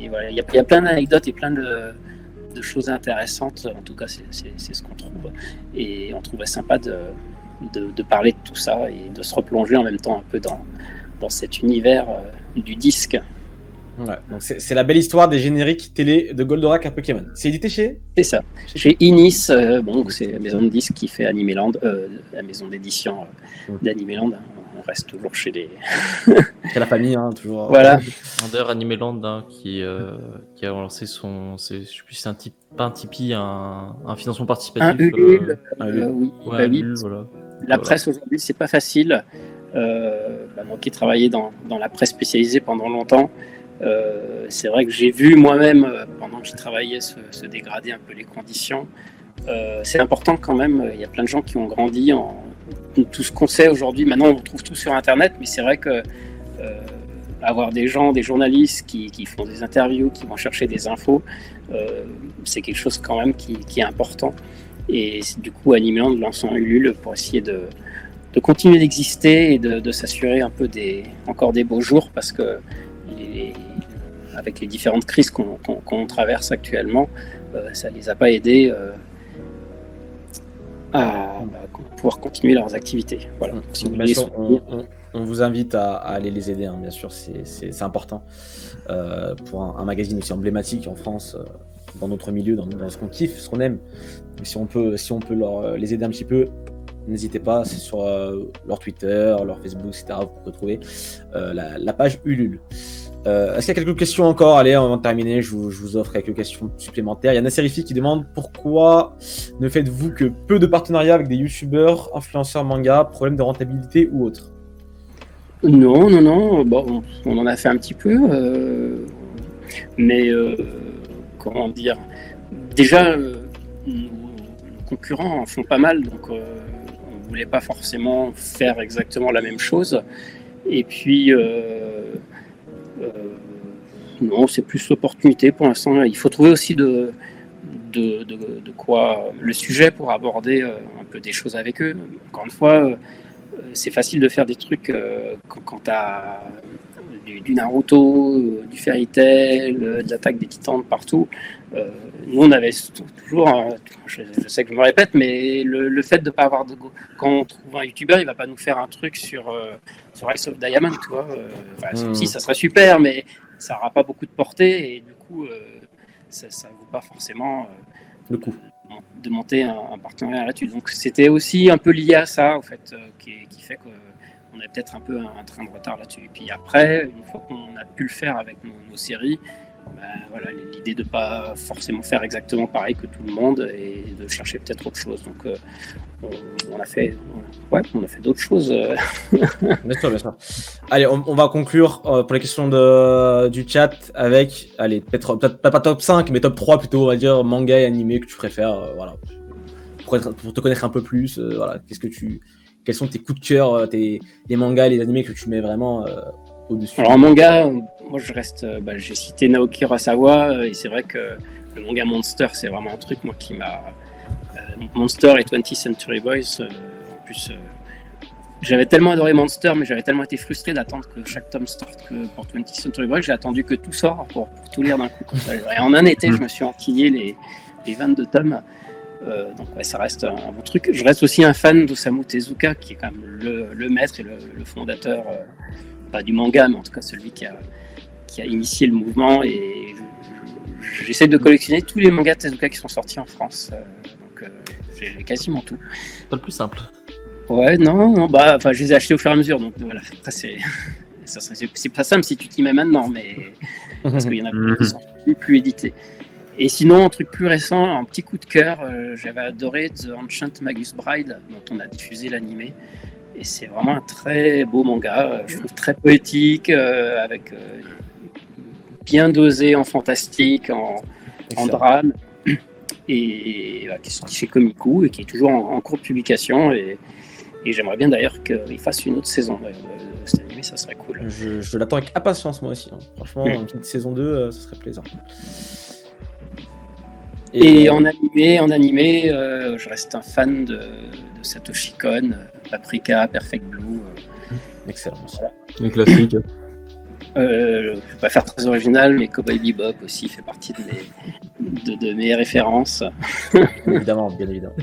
voilà, il y a plein d'anecdotes et plein de choses intéressantes. En tout cas, c'est ce qu'on trouve. Et on trouvait sympa de parler de tout ça et de se replonger en même temps un peu dans cet univers du disque. Ouais, donc c'est la belle histoire des génériques télé de Goldorak à Pokémon. C'est édité chez ? C'est ça. Chez Inis, c'est la maison de disques qui fait Animeland, la maison d'édition d'Animeland. On reste toujours chez les. C'est la famille, toujours. Voilà. D'ailleurs, Animeland qui a lancé son. Je sais plus si c'est pas un Tipeee, un financement participatif. Un Ulule. Oui. Ouais, Ulule, voilà. La presse aujourd'hui, c'est pas facile. Moi qui ai travaillé dans la presse spécialisée pendant longtemps, c'est vrai que j'ai vu moi-même, pendant que je travaillais, se dégrader un peu les conditions. C'est important quand même, il y a plein de gens qui ont grandi tout ce qu'on sait aujourd'hui. Maintenant, on retrouve tout sur Internet, mais c'est vrai que avoir des journalistes qui font des interviews, qui vont chercher des infos, c'est quelque chose quand même qui est important. Et du coup, Animeland lance un Ulule pour essayer de continuer d'exister et de s'assurer un peu encore des beaux jours, parce que avec les différentes crises qu'on traverse actuellement, ça ne les a pas aidés à pouvoir continuer leurs activités. Voilà. Si vous voulez on vous invite à aller les aider, bien sûr, c'est important pour un magazine aussi emblématique en France, dans notre milieu, dans ce qu'on kiffe, ce qu'on aime. Donc, si on peut les aider un petit peu, n'hésitez pas, c'est sur leur Twitter, leur Facebook, etc. Vous pouvez trouver la page Ulule. Est-ce qu'il y a quelques questions encore ? Allez, avant de terminer, je vous offre quelques questions supplémentaires. Il y a Nasserifi qui demande pourquoi ne faites-vous que peu de partenariats avec des youtubeurs, influenceurs manga, problème de rentabilité ou autre ? Non. Bon, on en a fait un petit peu, mais comment dire ? Déjà, nos concurrents en font pas mal, donc on voulait pas forcément faire exactement la même chose. Et puis, Non, c'est plus l'opportunité pour l'instant. Il faut trouver aussi de quoi le sujet pour aborder un peu des choses avec eux. Encore une fois, c'est facile de faire des trucs quand tu as du Naruto, du Fairy Tail, de l'attaque des titans de partout. Nous, on avait toujours, je sais que je me répète, mais le fait de ne pas avoir de. Quand on trouve un youtubeur, il ne va pas nous faire un truc sur Rise of Diamond, tu vois. Si, ça serait super, mais ça n'aura pas beaucoup de portée et du coup, ça ne vaut pas forcément Le coup. de monter un partenariat là-dessus. Donc, c'était aussi un peu lié à ça, en fait, qui fait qu'on a peut-être un peu un train de retard là-dessus. Et puis après, une fois qu'on a pu le faire avec nos séries, voilà, l'idée de ne pas forcément faire exactement pareil que tout le monde et de chercher peut-être autre chose. Donc, on a fait d'autres choses. Bien sûr, bien sûr. Allez, on va conclure pour les questions du chat avec, allez, peut-être pas top 5, mais top 3 plutôt, on va dire, manga et animé que tu préfères, voilà, pour te connaître un peu plus, voilà, quels sont tes coups de cœur, les mangas et les animés que tu mets vraiment au-dessus? Alors en manga, moi je reste, j'ai cité Naoki Urasawa, et c'est vrai que le manga Monster, c'est vraiment un truc moi qui m'a... Monster et 20th Century Boys, en plus, j'avais tellement adoré Monster, mais j'avais tellement été frustré d'attendre que chaque tome sorte que pour 20th Century Boys, j'ai attendu que tout sorte pour tout lire d'un coup. Et en un été, je me suis enquillé les 22 tomes. Donc ouais, ça reste un bon truc. Je reste aussi un fan d'Osamu Tezuka, qui est quand même le maître et le fondateur, pas du manga, mais en tout cas celui qui a initié le mouvement. Et j'essaie de collectionner tous les mangas de Tezuka qui sont sortis en France. Donc j'ai quasiment tout. Pas le plus simple. Ouais, non, je les ai achetés au fur et à mesure. Donc voilà, après c'est pas simple si tu t'y mets maintenant, mais parce qu'il y en a qui sont plus édités. Et sinon, un truc plus récent, un petit coup de cœur, j'avais adoré The Ancient Magus Bride, dont on a diffusé l'animé. Et c'est vraiment un très beau manga, je trouve très poétique, avec bien dosé en fantastique, en drame, et qui est sorti chez Komiku et qui est toujours en cours de publication. Et j'aimerais bien d'ailleurs qu'il fasse une autre saison de cet animé, ça serait cool. Je l'attends avec impatience moi aussi, hein. Franchement, une petite saison 2, ça serait plaisant. Et en animé, je reste un fan de Satoshi Kon, Paprika, Perfect Blue. Excellent. Voilà. Les classiques. Je ne vais pas faire très original, mais Cowboy Bebop aussi fait partie de mes références. Évidemment, bien évidemment.